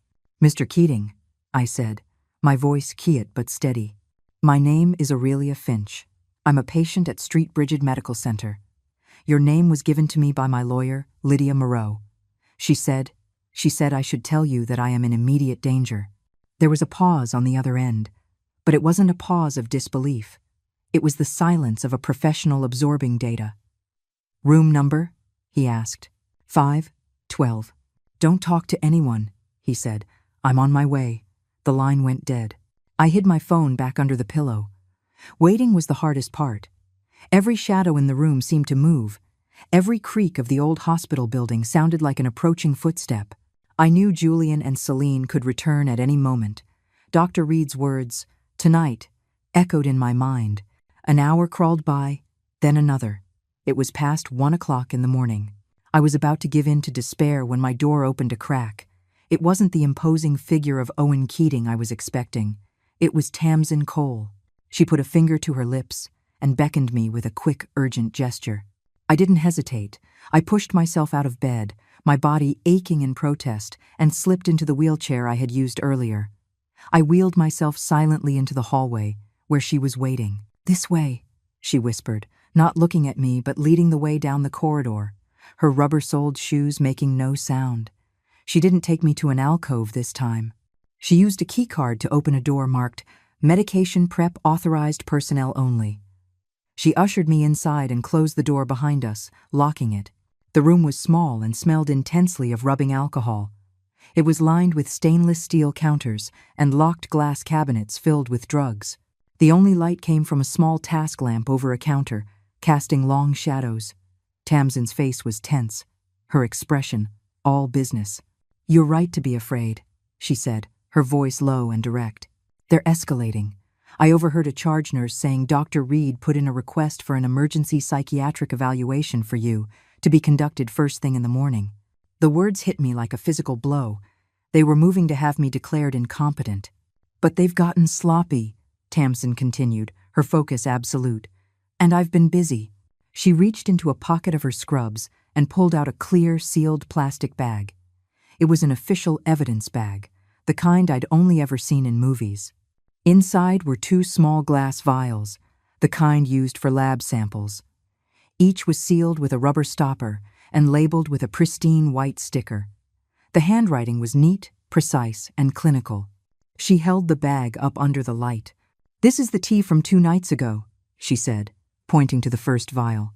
Mr. Keating, I said, my voice quiet but steady. My name is Aurelia Finch. I'm a patient at Street Bridget Medical Center. Your name was given to me by my lawyer, Lydia Moreau. She said I should tell you that I am in immediate danger. There was a pause on the other end, but it wasn't a pause of disbelief. It was the silence of a professional absorbing data. Room number? He asked. 512. Don't talk to anyone, he said. I'm on my way. The line went dead. I hid my phone back under the pillow. Waiting was the hardest part. Every shadow in the room seemed to move. Every creak of the old hospital building sounded like an approaching footstep. I knew Julian and Celine could return at any moment. Dr. Reed's words, "Tonight," echoed in my mind. An hour crawled by, then another. It was past 1 o'clock in the morning. I was about to give in to despair when my door opened a crack. It wasn't the imposing figure of Owen Keating I was expecting. It was Tamsin Cole. She put a finger to her lips and beckoned me with a quick, urgent gesture. I didn't hesitate. I pushed myself out of bed, my body aching in protest, and slipped into the wheelchair I had used earlier. I wheeled myself silently into the hallway, where she was waiting. "This way," she whispered, not looking at me but leading the way down the corridor, her rubber-soled shoes making no sound. She didn't take me to an alcove this time. She used a keycard to open a door marked, "Medication Prep Authorized Personnel Only." She ushered me inside and closed the door behind us, locking it. The room was small and smelled intensely of rubbing alcohol. It was lined with stainless steel counters and locked glass cabinets filled with drugs. The only light came from a small task lamp over a counter, casting long shadows. Tamsin's face was tense, her expression all business. "You're right to be afraid," she said, her voice low and direct. "They're escalating. I overheard a charge nurse saying Dr. Reed put in a request for an emergency psychiatric evaluation for you to be conducted first thing in the morning." The words hit me like a physical blow. They were moving to have me declared incompetent. "But they've gotten sloppy," Tamsin continued, her focus absolute. "And I've been busy." She reached into a pocket of her scrubs and pulled out a clear, sealed plastic bag. It was an official evidence bag, the kind I'd only ever seen in movies. Inside were 2 small glass vials, the kind used for lab samples. Each was sealed with a rubber stopper and labeled with a pristine white sticker. The handwriting was neat, precise, and clinical. She held the bag up under the light. "This is the tea from 2 nights ago," she said, pointing to the first vial.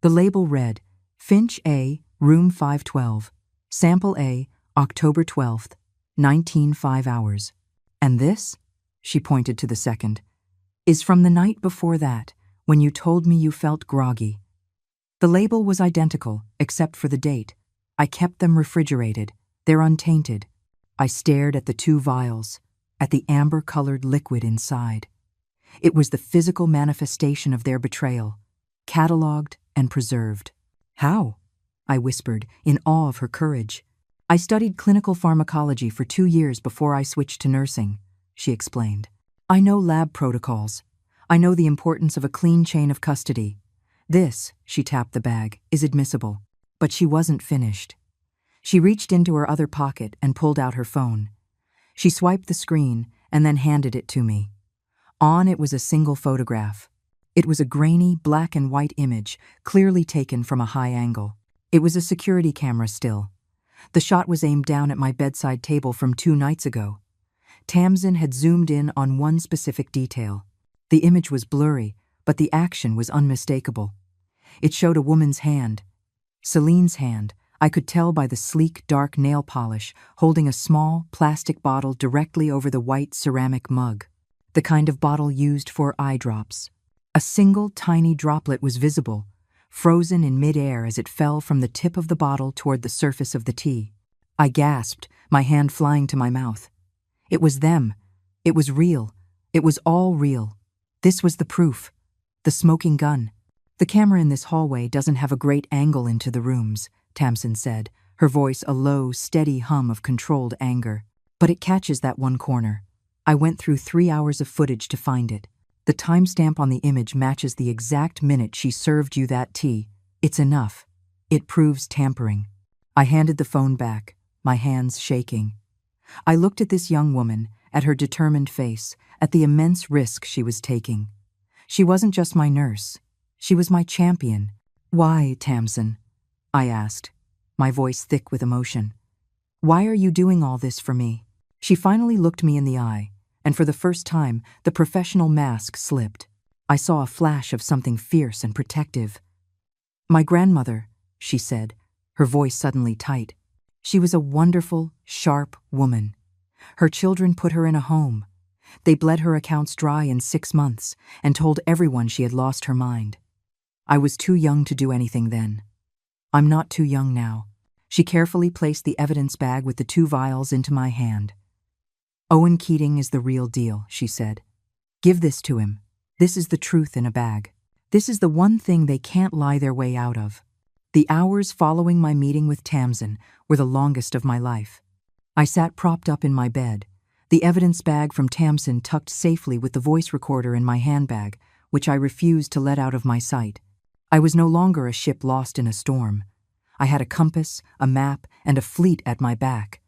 The label read, "Finch A, Room 512, Sample A, October 12th, 19:05 hours. And this," she pointed to the second, "is from the night before that, when you told me you felt groggy." The label was identical, except for the date. I kept them refrigerated. They're untainted. I stared at the 2 vials, at the amber-colored liquid inside. It was the physical manifestation of their betrayal, catalogued and preserved. "How?" I whispered, in awe of her courage. "I studied clinical pharmacology for 2 years before I switched to nursing," she explained. "I know lab protocols. I know the importance of a clean chain of custody. This," she tapped the bag, "is admissible." But she wasn't finished. She reached into her other pocket and pulled out her phone. She swiped the screen and then handed it to me. On it was a single photograph. It was a grainy, black and white image, clearly taken from a high angle. It was a security camera still. The shot was aimed down at my bedside table from 2 nights ago. Tamsin had zoomed in on one specific detail. The image was blurry, but the action was unmistakable. It showed a woman's hand. Celine's hand. I could tell by the sleek, dark nail polish, holding a small, plastic bottle directly over the white ceramic mug. The kind of bottle used for eye drops. A single, tiny droplet was visible, frozen in mid-air as it fell from the tip of the bottle toward the surface of the tea. I gasped, my hand flying to my mouth. It was them. It was real. It was all real. This was the proof. The smoking gun. "The camera in this hallway doesn't have a great angle into the rooms," Tamsin said, her voice a low, steady hum of controlled anger. "But it catches that one corner. I went through 3 hours of footage to find it. The timestamp on the image matches the exact minute she served you that tea. It's enough. It proves tampering." I handed the phone back, my hands shaking. I looked at this young woman, at her determined face, at the immense risk she was taking. She wasn't just my nurse. She was my champion. "Why, Tamsin?" I asked, my voice thick with emotion. "Why are you doing all this for me?" She finally looked me in the eye, and for the first time, the professional mask slipped. I saw a flash of something fierce and protective. "My grandmother," she said, her voice suddenly tight. "She was a wonderful, sharp woman. Her children put her in a home. They bled her accounts dry in 6 months and told everyone she had lost her mind. I was too young to do anything then. I'm not too young now." She carefully placed the evidence bag with the 2 vials into my hand. "Owen Keating is the real deal," she said. "Give this to him. This is the truth in a bag. This is the one thing they can't lie their way out of." The hours following my meeting with Tamsin were the longest of my life. I sat propped up in my bed, the evidence bag from Tamsin tucked safely with the voice recorder in my handbag, which I refused to let out of my sight. I was no longer a ship lost in a storm. I had a compass, a map, and a fleet at my back.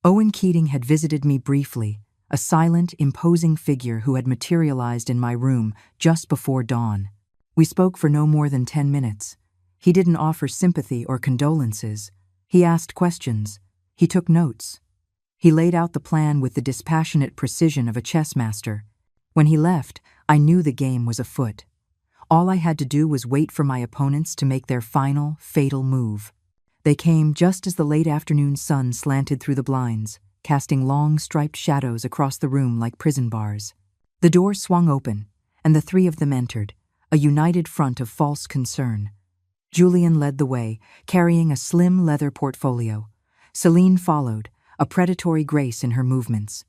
Owen Keating had visited me briefly, a silent, imposing figure who had materialized in my room just before dawn. We spoke for no more than 10 minutes. He didn't offer sympathy or condolences. He asked questions. He took notes. He laid out the plan with the dispassionate precision of a chess master. When he left, I knew the game was afoot. All I had to do was wait for my opponents to make their final, fatal move. They came just as the late afternoon sun slanted through the blinds, casting long, striped shadows across the room like prison bars. The door swung open, and the three of them entered, a united front of false concern. Julian led the way, carrying a slim leather portfolio. Celine followed, a predatory grace in her movements.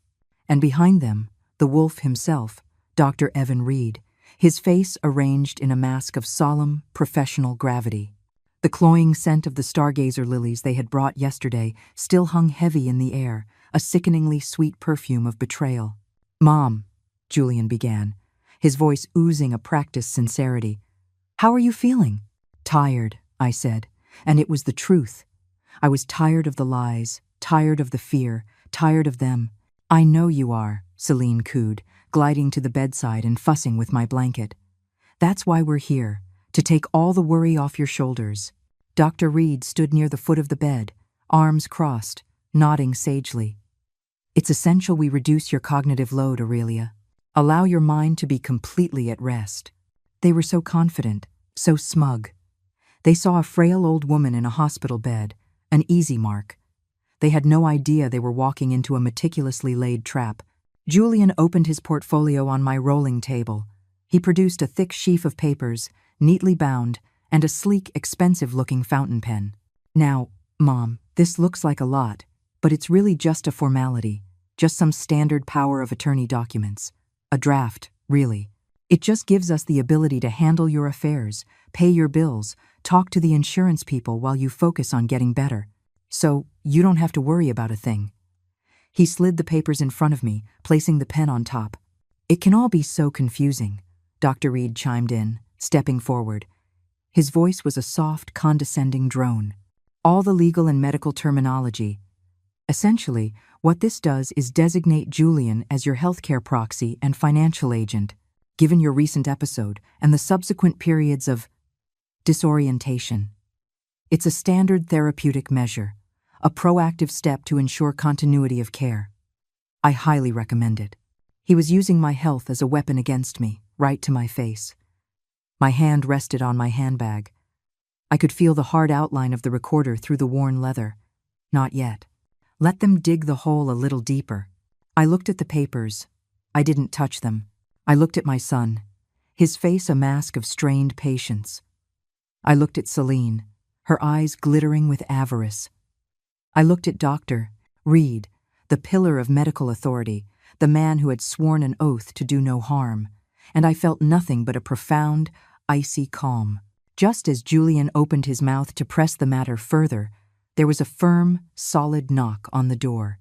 And behind them, the wolf himself, Dr. Evan Reed, his face arranged in a mask of solemn, professional gravity. The cloying scent of the stargazer lilies they had brought yesterday still hung heavy in the air, a sickeningly sweet perfume of betrayal. "Mom," Julian began, his voice oozing a practiced sincerity. "How are you feeling?" "Tired," I said, and it was the truth. I was tired of the lies, tired of the fear, tired of them. "I know you are," Celine cooed, gliding to the bedside and fussing with my blanket. "That's why we're here, to take all the worry off your shoulders." Dr. Reed stood near the foot of the bed, arms crossed, nodding sagely. "It's essential we reduce your cognitive load, Aurelia. Allow your mind to be completely at rest." They were so confident, so smug. They saw a frail old woman in a hospital bed, an easy mark. They had no idea they were walking into a meticulously laid trap. Julian opened his portfolio on my rolling table. He produced a thick sheaf of papers, neatly bound, and a sleek, expensive-looking fountain pen. "Now, Mom, this looks like a lot, but it's really just a formality, just some standard power of attorney documents. A draft, really. It just gives us the ability to handle your affairs, pay your bills, talk to the insurance people while you focus on getting better. So you don't have to worry about a thing." He slid the papers in front of me, placing the pen on top. "It can all be so confusing," Dr. Reed chimed in, stepping forward. His voice was a soft, condescending drone. "All the legal and medical terminology. Essentially, what this does is designate Julian as your healthcare proxy and financial agent, given your recent episode and the subsequent periods of disorientation. It's a standard therapeutic measure, a proactive step to ensure continuity of care. I highly recommend it." He was using my health as a weapon against me, right to my face. My hand rested on my handbag. I could feel the hard outline of the recorder through the worn leather. Not yet. Let them dig the hole a little deeper. I looked at the papers. I didn't touch them. I looked at my son, his face a mask of strained patience. I looked at Celine, her eyes glittering with avarice. I looked at Dr. Reed, the pillar of medical authority, the man who had sworn an oath to do no harm, and I felt nothing but a profound, icy calm. Just as Julian opened his mouth to press the matter further, there was a firm, solid knock on the door.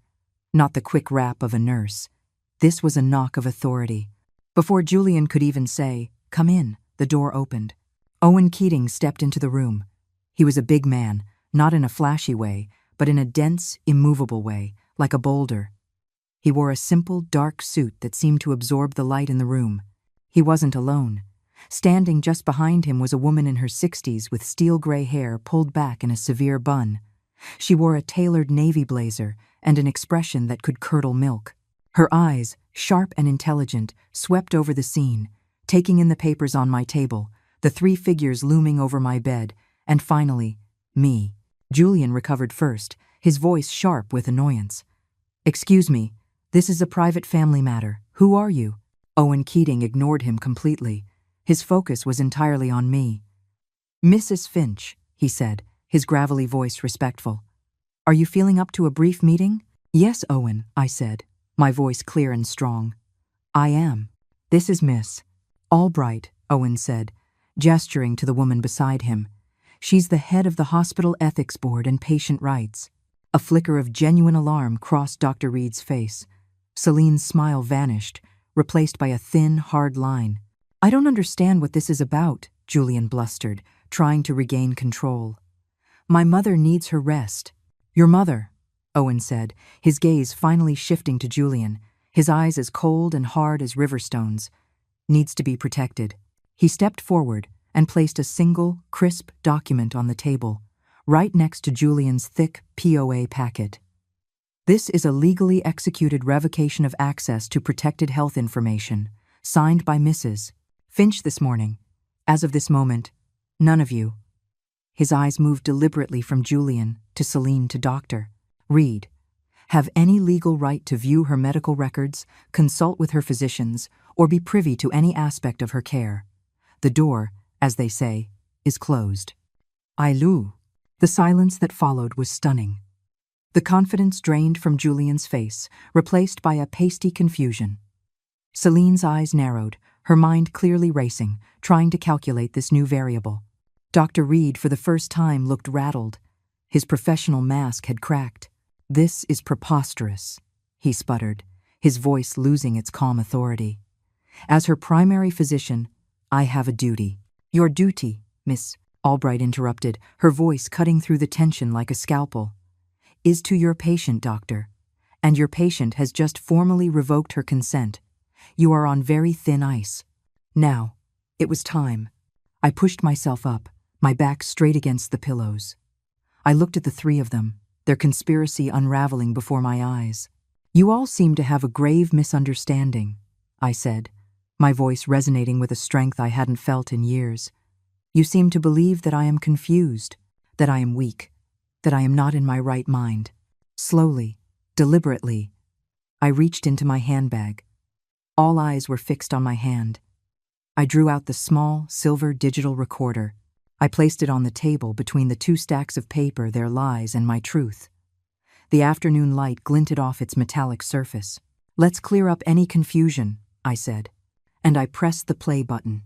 Not the quick rap of a nurse. This was a knock of authority. Before Julian could even say, "Come in," the door opened. Owen Keating stepped into the room. He was a big man, not in a flashy way, but in a dense, immovable way, like a boulder. He wore a simple, dark suit that seemed to absorb the light in the room. He wasn't alone. Standing just behind him was a woman in her 60s with steel-gray hair pulled back in a severe bun. She wore a tailored navy blazer and an expression that could curdle milk. Her eyes, sharp and intelligent, swept over the scene, taking in the papers on my table, the three figures looming over my bed, and finally, me. Julian recovered first, his voice sharp with annoyance. "Excuse me, this is a private family matter. Who are you?" Owen Keating ignored him completely. His focus was entirely on me. "Mrs. Finch," he said, his gravelly voice respectful. "Are you feeling up to a brief meeting?" "Yes, Owen," I said, my voice clear and strong. "I am. This is Miss Albright," Owen said, gesturing to the woman beside him. "She's the head of the hospital ethics board and patient rights." A flicker of genuine alarm crossed Dr. Reed's face. Celine's smile vanished, replaced by a thin, hard line. I don't understand what this is about, Julian blustered, trying to regain control. My mother needs her rest. Your mother, Owen said, his gaze finally shifting to Julian, his eyes as cold and hard as river stones, needs to be protected. He stepped forward and placed a single, crisp document on the table, right next to Julian's thick POA packet. This is a legally executed revocation of access to protected health information, signed by Mrs. Finch this morning. As of this moment, none of you. His eyes moved deliberately from Julian to Celine to Dr. Reed. Have any legal right to view her medical records, consult with her physicians, or be privy to any aspect of her care. The door, as they say, is closed. Ailu. The silence that followed was stunning. The confidence drained from Julian's face, replaced by a pasty confusion. Celine's eyes narrowed, her mind clearly racing, trying to calculate this new variable. Dr. Reed, for the first time, looked rattled. His professional mask had cracked. This is preposterous, he sputtered, his voice losing its calm authority. As her primary physician, I have a duty. Your duty, Miss Albright interrupted, her voice cutting through the tension like a scalpel, is to your patient, doctor, and your patient has just formally revoked her consent. You are on very thin ice. Now, it was time. I pushed myself up, my back straight against the pillows. I looked at the three of them, their conspiracy unraveling before my eyes. You all seem to have a grave misunderstanding, I said, my voice resonating with a strength I hadn't felt in years. You seem to believe that I am confused, that I am weak, that I am not in my right mind. Slowly, deliberately, I reached into my handbag. All eyes were fixed on my hand. I drew out the small, silver digital recorder. I placed it on the table between the two stacks of paper, their lies and my truth. The afternoon light glinted off its metallic surface. Let's clear up any confusion, I said, and I pressed the play button.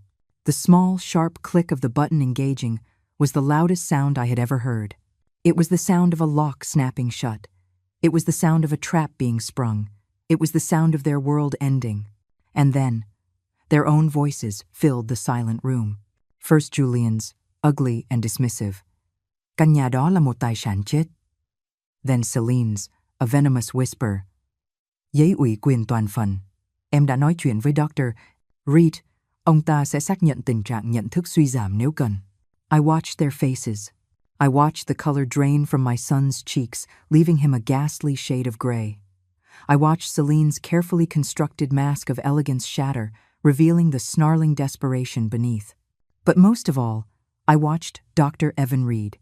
The small, sharp click of the button engaging was the loudest sound I had ever heard. It was the sound of a lock snapping shut. It was the sound of a trap being sprung. It was the sound of their world ending. And then, their own voices filled the silent room. First Julian's, ugly and dismissive. Căn nhà đó là một tài sản chết. Then Celine's, a venomous whisper. Giấy ủy quyền toàn phần. Em đã nói chuyện với Dr. Reed. Ông ta sẽ xác nhận tình trạng nhận thức suy giảm nếu cần. I watched their faces. I watched the color drain from my son's cheeks, leaving him a ghastly shade of gray. I watched Celine's carefully constructed mask of elegance shatter, revealing the snarling desperation beneath. But most of all, I watched Dr. Evan Reed.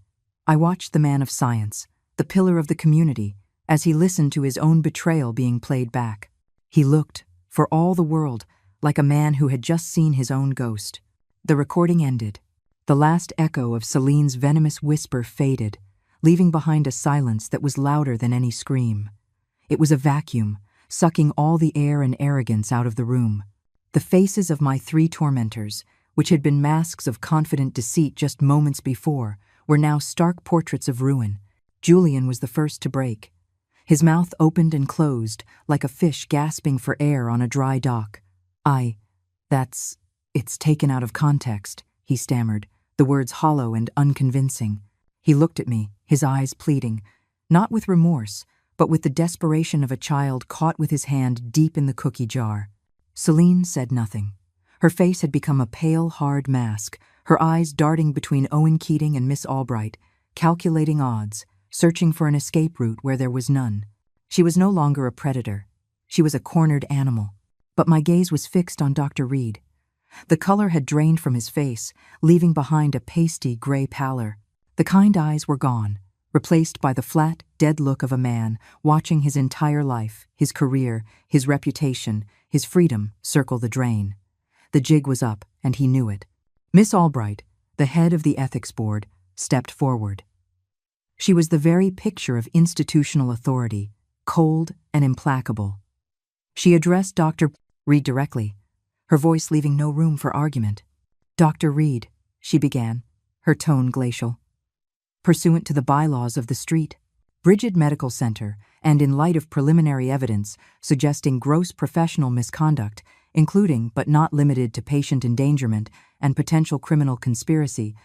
I watched the man of science, the pillar of the community, as he listened to his own betrayal being played back. He looked, for all the world, like a man who had just seen his own ghost. The recording ended. The last echo of Celine's venomous whisper faded, leaving behind a silence that was louder than any scream. It was a vacuum, sucking all the air and arrogance out of the room. The faces of my three tormentors, which had been masks of confident deceit just moments before, were now stark portraits of ruin. Julian was the first to break. His mouth opened and closed, like a fish gasping for air on a dry dock. It's taken out of context, he stammered, the words hollow and unconvincing. He looked at me, his eyes pleading, not with remorse, but with the desperation of a child caught with his hand deep in the cookie jar. Celine said nothing. Her face had become a pale, hard mask, her eyes darting between Owen Keating and Miss Albright, calculating odds, searching for an escape route where there was none. She was no longer a predator. She was a cornered animal. But my gaze was fixed on Dr. Reed. The color had drained from his face, leaving behind a pasty gray pallor. The kind eyes were gone, replaced by the flat, dead look of a man watching his entire life, his career, his reputation, his freedom circle the drain. The jig was up, and he knew it. Miss Albright, the head of the ethics board, stepped forward. She was the very picture of institutional authority, cold and implacable. She addressed Dr. Reed directly, her voice leaving no room for argument. Dr. Reed, she began, her tone glacial. Pursuant to the bylaws of the street, Brigid Medical Center, and in light of preliminary evidence suggesting gross professional misconduct, including but not limited to patient endangerment and potential criminal conspiracy,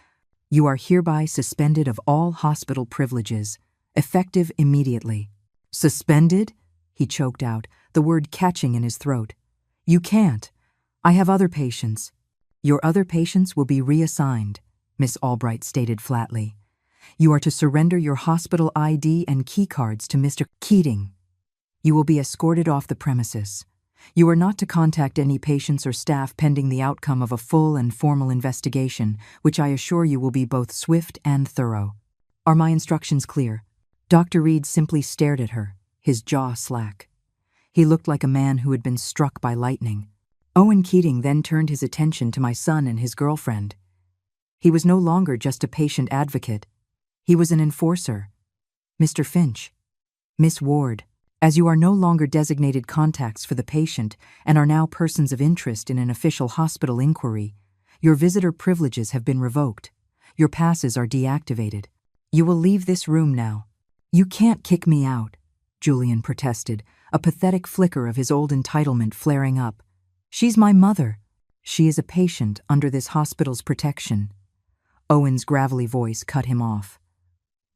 you are hereby suspended of all hospital privileges, effective immediately." "Suspended?" he choked out, the word catching in his throat. "You can't. I have other patients." "Your other patients will be reassigned," Miss Albright stated flatly. "You are to surrender your hospital ID and key cards to Mr. Keating. You will be escorted off the premises. You are not to contact any patients or staff pending the outcome of a full and formal investigation, which I assure you will be both swift and thorough. Are my instructions clear?" Dr. Reed simply stared at her, his jaw slack. He looked like a man who had been struck by lightning. Owen Keating then turned his attention to my son and his girlfriend. He was no longer just a patient advocate. He was an enforcer. "Mr. Finch, Miss Ward, as you are no longer designated contacts for the patient and are now persons of interest in an official hospital inquiry, your visitor privileges have been revoked. Your passes are deactivated. You will leave this room now." "You can't kick me out," Julian protested, a pathetic flicker of his old entitlement flaring up. "She's my mother. She is a patient under this hospital's protection." Owen's gravelly voice cut him off.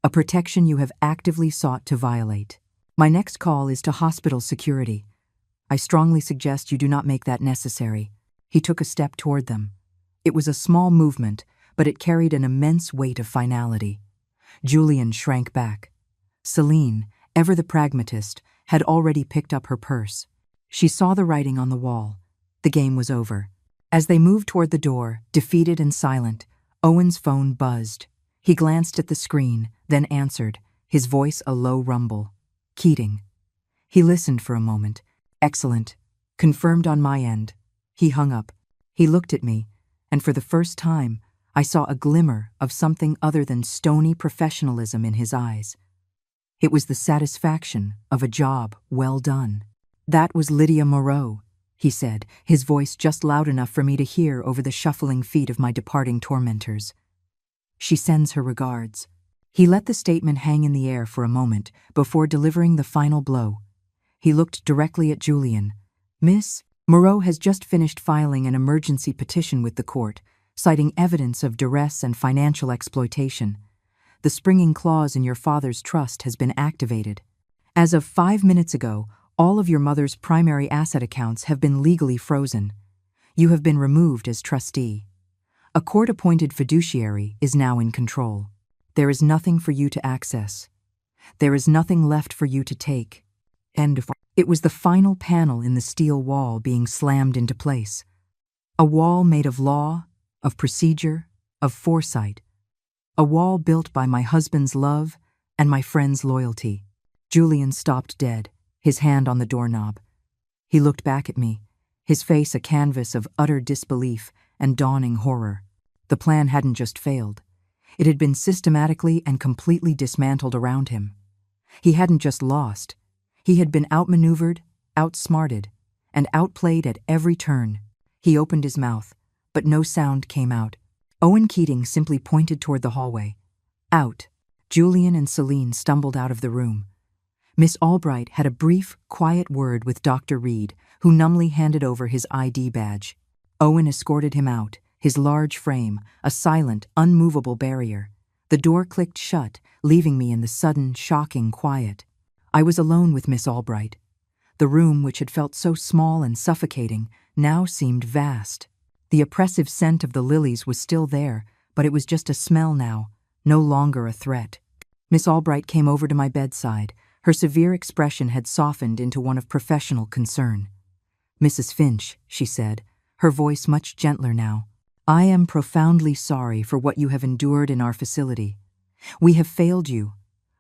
"A protection you have actively sought to violate. My next call is to hospital security. I strongly suggest you do not make that necessary." He took a step toward them. It was a small movement, but it carried an immense weight of finality. Julian shrank back. Celine, ever the pragmatist, had already picked up her purse. She saw the writing on the wall. The game was over. As they moved toward the door, defeated and silent, Owen's phone buzzed. He glanced at the screen, then answered, his voice a low rumble. "Keating." He listened for a moment. "Excellent. Confirmed on my end." He hung up. He looked at me, and for the first time, I saw a glimmer of something other than stony professionalism in his eyes. It was the satisfaction of a job well done. "That was Lydia Moreau," he said, his voice just loud enough for me to hear over the shuffling feet of my departing tormentors. "She sends her regards." He let the statement hang in the air for a moment before delivering the final blow. He looked directly at Julian. "Miss, Moreau has just finished filing an emergency petition with the court, citing evidence of duress and financial exploitation. The springing clause in your father's trust has been activated. As of 5 minutes ago, all of your mother's primary asset accounts have been legally frozen. You have been removed as trustee. A court-appointed fiduciary is now in control. There is nothing for you to access. There is nothing left for you to take." It was the final panel in the steel wall being slammed into place. A wall made of law, of procedure, of foresight. A wall built by my husband's love and my friend's loyalty. Julian stopped dead, his hand on the doorknob. He looked back at me, his face a canvas of utter disbelief and dawning horror. The plan hadn't just failed. It had been systematically and completely dismantled around him. He hadn't just lost. He had been outmaneuvered, outsmarted, and outplayed at every turn. He opened his mouth, but no sound came out. Owen Keating simply pointed toward the hallway. "Out." Julian and Celine stumbled out of the room. Miss Albright had a brief, quiet word with Dr. Reed, who numbly handed over his ID badge. Owen escorted him out, his large frame, a silent, unmovable barrier. The door clicked shut, leaving me in the sudden, shocking quiet. I was alone with Miss Albright. The room, which had felt so small and suffocating, now seemed vast. The oppressive scent of the lilies was still there, but it was just a smell now, no longer a threat. Miss Albright came over to my bedside. Her severe expression had softened into one of professional concern. "Mrs. Finch," she said, her voice much gentler now, "I am profoundly sorry for what you have endured in our facility. We have failed you.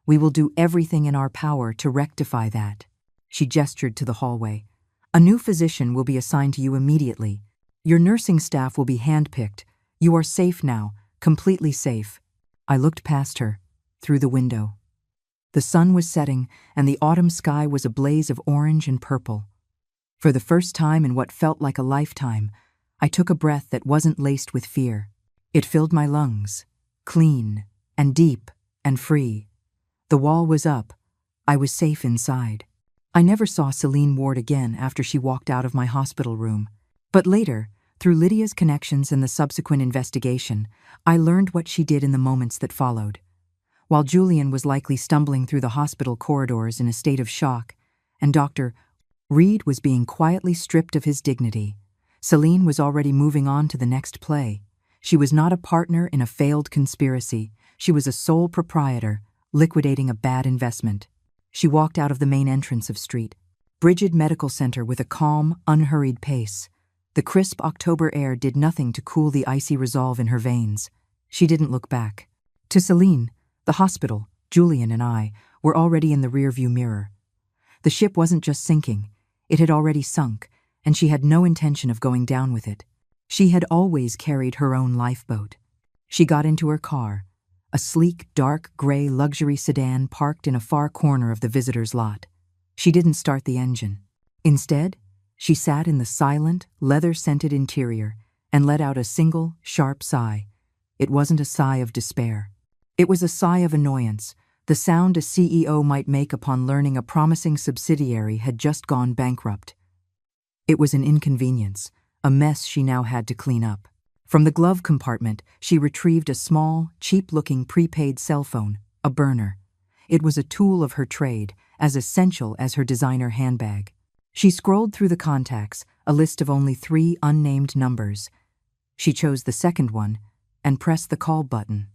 We will do everything in our power to rectify that." She gestured to the hallway. "A new physician will be assigned to you immediately. Your nursing staff will be handpicked. You are safe now, completely safe." I looked past her, through the window. The sun was setting, and the autumn sky was a blaze of orange and purple. For the first time in what felt like a lifetime, I took a breath that wasn't laced with fear. It filled my lungs, clean and deep and free. The wall was up, I was safe inside. I never saw Celine Ward again after she walked out of my hospital room. But later, through Lydia's connections and the subsequent investigation, I learned what she did in the moments that followed. While Julian was likely stumbling through the hospital corridors in a state of shock, and Dr. Reed was being quietly stripped of his dignity, Celine was already moving on to the next play. She was not a partner in a failed conspiracy. She was a sole proprietor, liquidating a bad investment. She walked out of the main entrance of St. Brigid Medical Center with a calm, unhurried pace. The crisp October air did nothing to cool the icy resolve in her veins. She didn't look back. To Celine, the hospital, Julian and I, were already in the rearview mirror. The ship wasn't just sinking. It had already sunk, and she had no intention of going down with it. She had always carried her own lifeboat. She got into her car, a sleek, dark gray luxury sedan parked in a far corner of the visitor's lot. She didn't start the engine. Instead, she sat in the silent, leather-scented interior and let out a single, sharp sigh. It wasn't a sigh of despair. It was a sigh of annoyance, the sound a CEO might make upon learning a promising subsidiary had just gone bankrupt. It was an inconvenience, a mess she now had to clean up. From the glove compartment, she retrieved a small, cheap-looking prepaid cell phone, a burner. It was a tool of her trade, as essential as her designer handbag. She scrolled through the contacts, a list of only 3 unnamed numbers. She chose the second one and pressed the call button.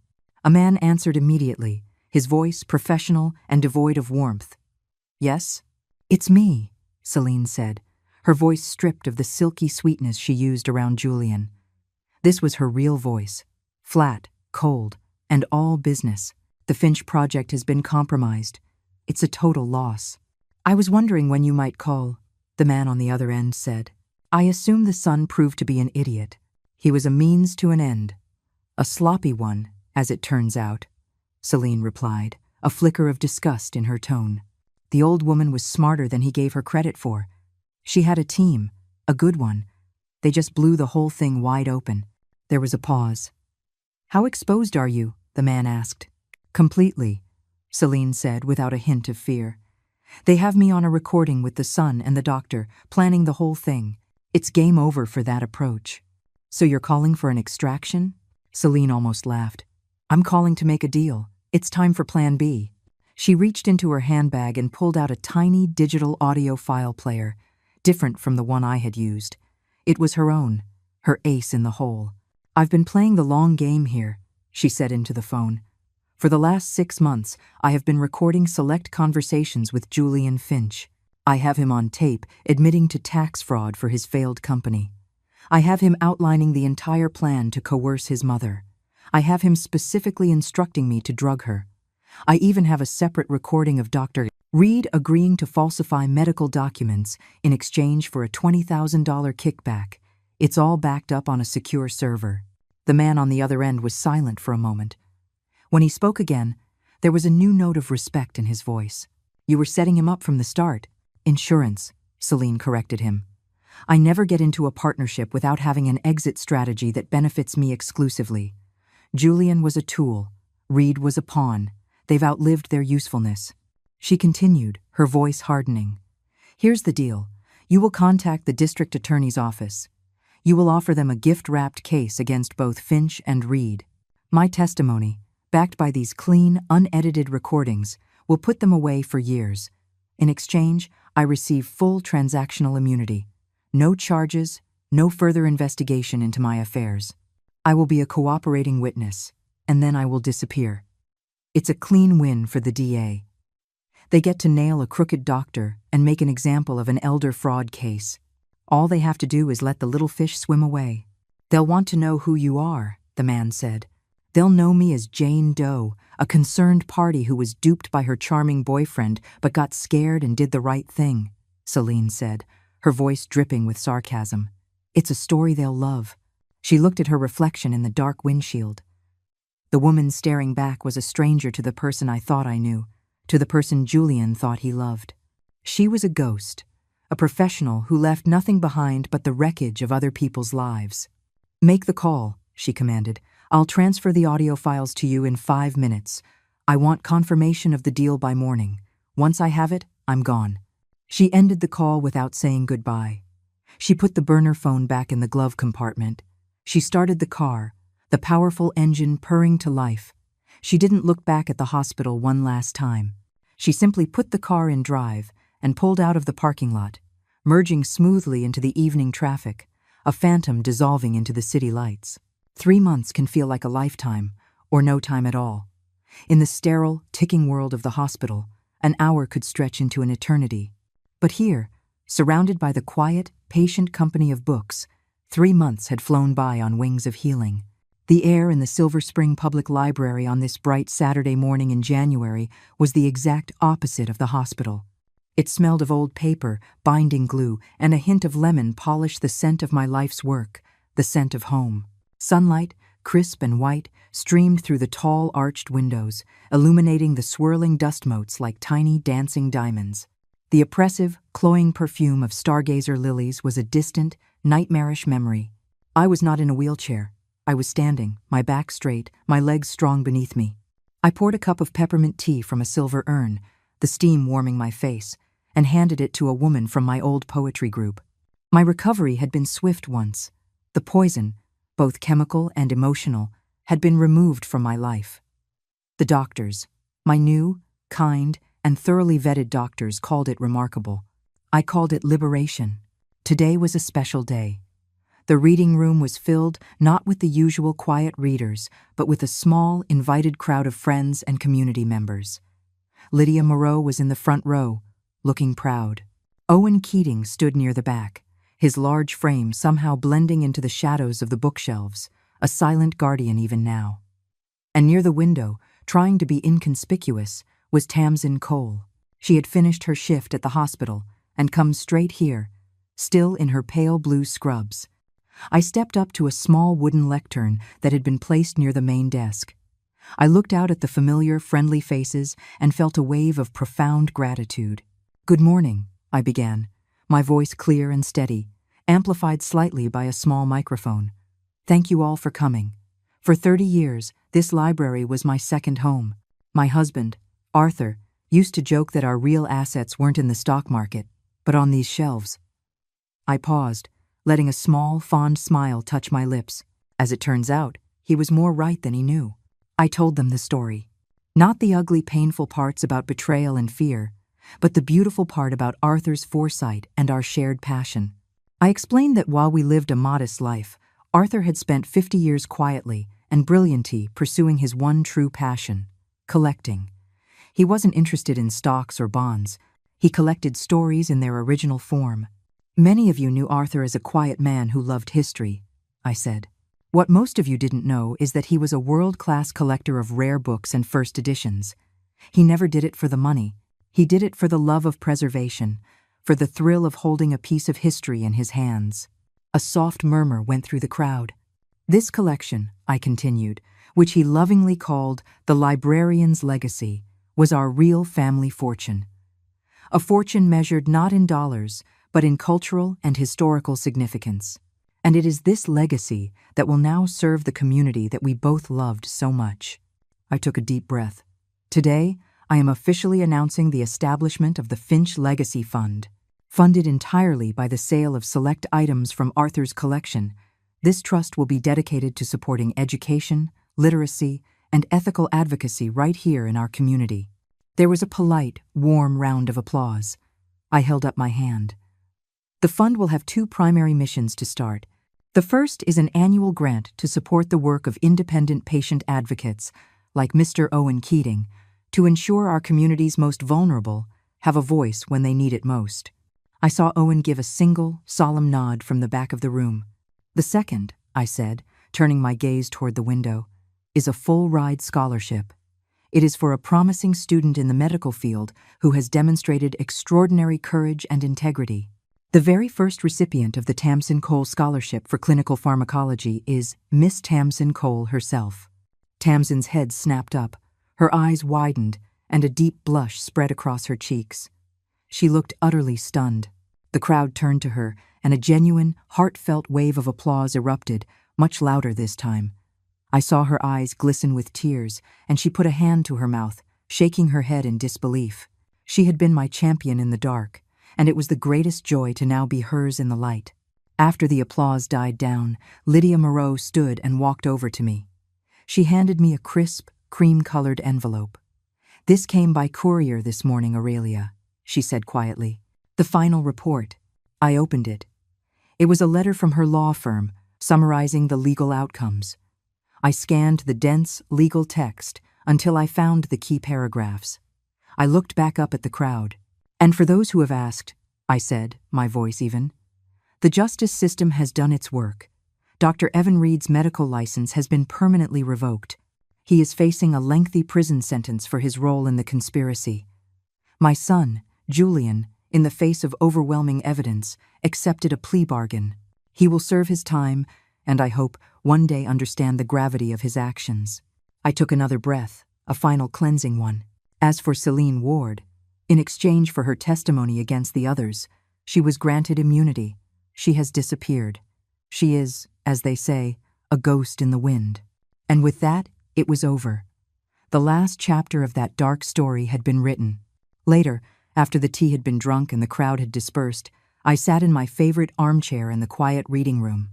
A man answered immediately, his voice professional and devoid of warmth. "Yes? It's me," Celine said, her voice stripped of the silky sweetness she used around Julian. This was her real voice, flat, cold, and all business. "The Finch project has been compromised. It's a total loss. I was wondering when you might call," the man on the other end said. "I assume the son proved to be an idiot. He was a means to an end. A sloppy one, as it turns out," Celine replied, a flicker of disgust in her tone. The old woman was smarter than he gave her credit for. She had a team, a good one. They just blew the whole thing wide open. There was a pause. "How exposed are you?" the man asked. "Completely," Celine said without a hint of fear. "They have me on a recording with the son and the doctor, planning the whole thing. It's game over for that approach." "So you're calling for an extraction?" Celine almost laughed. "I'm calling to make a deal. It's time for Plan B." She reached into her handbag and pulled out a tiny digital audio file player, different from the one I had used. It was her own, her ace in the hole. "I've been playing the long game here," she said into the phone. "For the last 6 months, I have been recording select conversations with Julian Finch. I have him on tape admitting to tax fraud for his failed company. I have him outlining the entire plan to coerce his mother. I have him specifically instructing me to drug her. I even have a separate recording of Dr. Reed agreeing to falsify medical documents in exchange for a $20,000 kickback. It's all backed up on a secure server." The man on the other end was silent for a moment. When he spoke again, there was a new note of respect in his voice. "You were setting him up from the start." "Insurance," Celine corrected him. "I never get into a partnership without having an exit strategy that benefits me exclusively. Julian was a tool. Reed was a pawn. They've outlived their usefulness." She continued, her voice hardening. "Here's the deal. You will contact the district attorney's office. You will offer them a gift-wrapped case against both Finch and Reed. My testimony, backed by these clean, unedited recordings, will put them away for years. In exchange, I receive full transactional immunity. No charges, no further investigation into my affairs. I will be a cooperating witness, and then I will disappear. It's a clean win for the DA. They get to nail a crooked doctor and make an example of an elder fraud case. All they have to do is let the little fish swim away. They'll want to know who you are," the man said. "They'll know me as Jane Doe, a concerned party who was duped by her charming boyfriend but got scared and did the right thing," Celine said, her voice dripping with sarcasm. "It's a story they'll love." She looked at her reflection in the dark windshield. The woman staring back was a stranger to the person I thought I knew, to the person Julian thought he loved. She was a ghost, a professional who left nothing behind but the wreckage of other people's lives. "Make the call," she commanded. "I'll transfer the audio files to you in 5 minutes. I want confirmation of the deal by morning. Once I have it, I'm gone." She ended the call without saying goodbye. She put the burner phone back in the glove compartment. She started the car, the powerful engine purring to life. She didn't look back at the hospital one last time. She simply put the car in drive and pulled out of the parking lot, merging smoothly into the evening traffic, a phantom dissolving into the city lights. 3 months can feel like a lifetime, or no time at all. In the sterile, ticking world of the hospital, an hour could stretch into an eternity. But here, surrounded by the quiet, patient company of books, 3 months had flown by on wings of healing. The air in the Silver Spring Public Library on this bright Saturday morning in January was the exact opposite of the hospital. It smelled of old paper, binding glue, and a hint of lemon polished the scent of my life's work, the scent of home. Sunlight, crisp and white, streamed through the tall arched windows, illuminating the swirling dust motes like tiny dancing diamonds. The oppressive, cloying perfume of stargazer lilies was a distant, nightmarish memory. I was not in a wheelchair. I was standing, my back straight, my legs strong beneath me. I poured a cup of peppermint tea from a silver urn, the steam warming my face, and handed it to a woman from my old poetry group. My recovery had been swift once. The poison, both chemical and emotional, had been removed from my life. The doctors, my new, kind, and thoroughly vetted doctors, called it remarkable. I called it liberation. Today was a special day. The reading room was filled not with the usual quiet readers, but with a small, invited crowd of friends and community members. Lydia Moreau was in the front row, looking proud. Owen Keating stood near the back, his large frame somehow blending into the shadows of the bookshelves, a silent guardian even now. And near the window, trying to be inconspicuous, was Tamsin Cole. She had finished her shift at the hospital and come straight here, still in her pale blue scrubs. I stepped up to a small wooden lectern that had been placed near the main desk. I looked out at the familiar, friendly faces and felt a wave of profound gratitude. "Good morning," I began, my voice clear and steady, amplified slightly by a small microphone. "Thank you all for coming. For 30 years, this library was my second home. My husband, Arthur, used to joke that our real assets weren't in the stock market, but on these shelves." I paused, letting a small, fond smile touch my lips. As it turns out, he was more right than he knew. I told them the story. Not the ugly, painful parts about betrayal and fear, but the beautiful part about Arthur's foresight and our shared passion. I explained that while we lived a modest life, Arthur had spent 50 years quietly and brilliantly pursuing his one true passion, collecting. He wasn't interested in stocks or bonds. He collected stories in their original form. "Many of you knew Arthur as a quiet man who loved history," I said. "What most of you didn't know is that he was a world-class collector of rare books and first editions. He never did it for the money. He did it for the love of preservation, for the thrill of holding a piece of history in his hands." A soft murmur went through the crowd. "This collection," I continued, "which he lovingly called the librarian's legacy, was our real family fortune. A fortune measured not in dollars, but in cultural and historical significance. And it is this legacy that will now serve the community that we both loved so much." I took a deep breath. "Today, I am officially announcing the establishment of the Finch Legacy Fund. Funded entirely by the sale of select items from Arthur's collection, this trust will be dedicated to supporting education, literacy, and ethical advocacy right here in our community." There was a polite, warm round of applause. I held up my hand. "The fund will have 2 primary missions to start. The first is an annual grant to support the work of independent patient advocates, like Mr. Owen Keating, to ensure our community's most vulnerable have a voice when they need it most." I saw Owen give a single, solemn nod from the back of the room. "The second," I said, turning my gaze toward the window, "is a full-ride scholarship. It is for a promising student in the medical field who has demonstrated extraordinary courage and integrity. The very first recipient of the Tamsin Cole Scholarship for Clinical Pharmacology is Miss Tamsin Cole herself." Tamsin's head snapped up, her eyes widened, and a deep blush spread across her cheeks. She looked utterly stunned. The crowd turned to her, and a genuine, heartfelt wave of applause erupted, much louder this time. I saw her eyes glisten with tears, and she put a hand to her mouth, shaking her head in disbelief. She had been my champion in the dark, and it was the greatest joy to now be hers in the light. After the applause died down, Lydia Moreau stood and walked over to me. She handed me a crisp, cream-colored envelope. "This came by courier this morning, Aurelia," she said quietly. "The final report." I opened it. It was a letter from her law firm, summarizing the legal outcomes. I scanned the dense, legal text until I found the key paragraphs. I looked back up at the crowd. "And for those who have asked," I said, my voice even, "the justice system has done its work. Dr. Evan Reed's medical license has been permanently revoked. He is facing a lengthy prison sentence for his role in the conspiracy. My son, Julian, in the face of overwhelming evidence, accepted a plea bargain. He will serve his time, and I hope one day understand the gravity of his actions." I took another breath, a final cleansing one. As for Celine Ward, in exchange for her testimony against the others, she was granted immunity. She has disappeared. She is, as they say, a ghost in the wind. And with that, it was over. The last chapter of that dark story had been written. Later, after the tea had been drunk and the crowd had dispersed, I sat in my favorite armchair in the quiet reading room.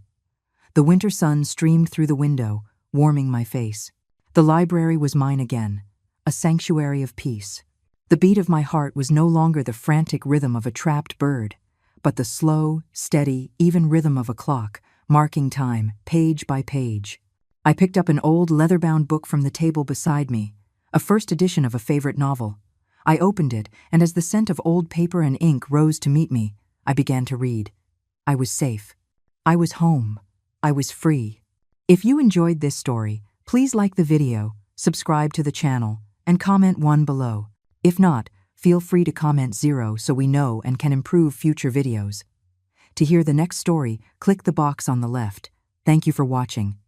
The winter sun streamed through the window, warming my face. The library was mine again, a sanctuary of peace. The beat of my heart was no longer the frantic rhythm of a trapped bird, but the slow, steady, even rhythm of a clock, marking time, page by page. I picked up an old leather-bound book from the table beside me, a first edition of a favorite novel. I opened it, and as the scent of old paper and ink rose to meet me, I began to read. I was safe. I was home. I was free. If you enjoyed this story, please like the video, subscribe to the channel, and comment 1 below. If not, feel free to comment 0 so we know and can improve future videos. To hear the next story, click the box on the left. Thank you for watching.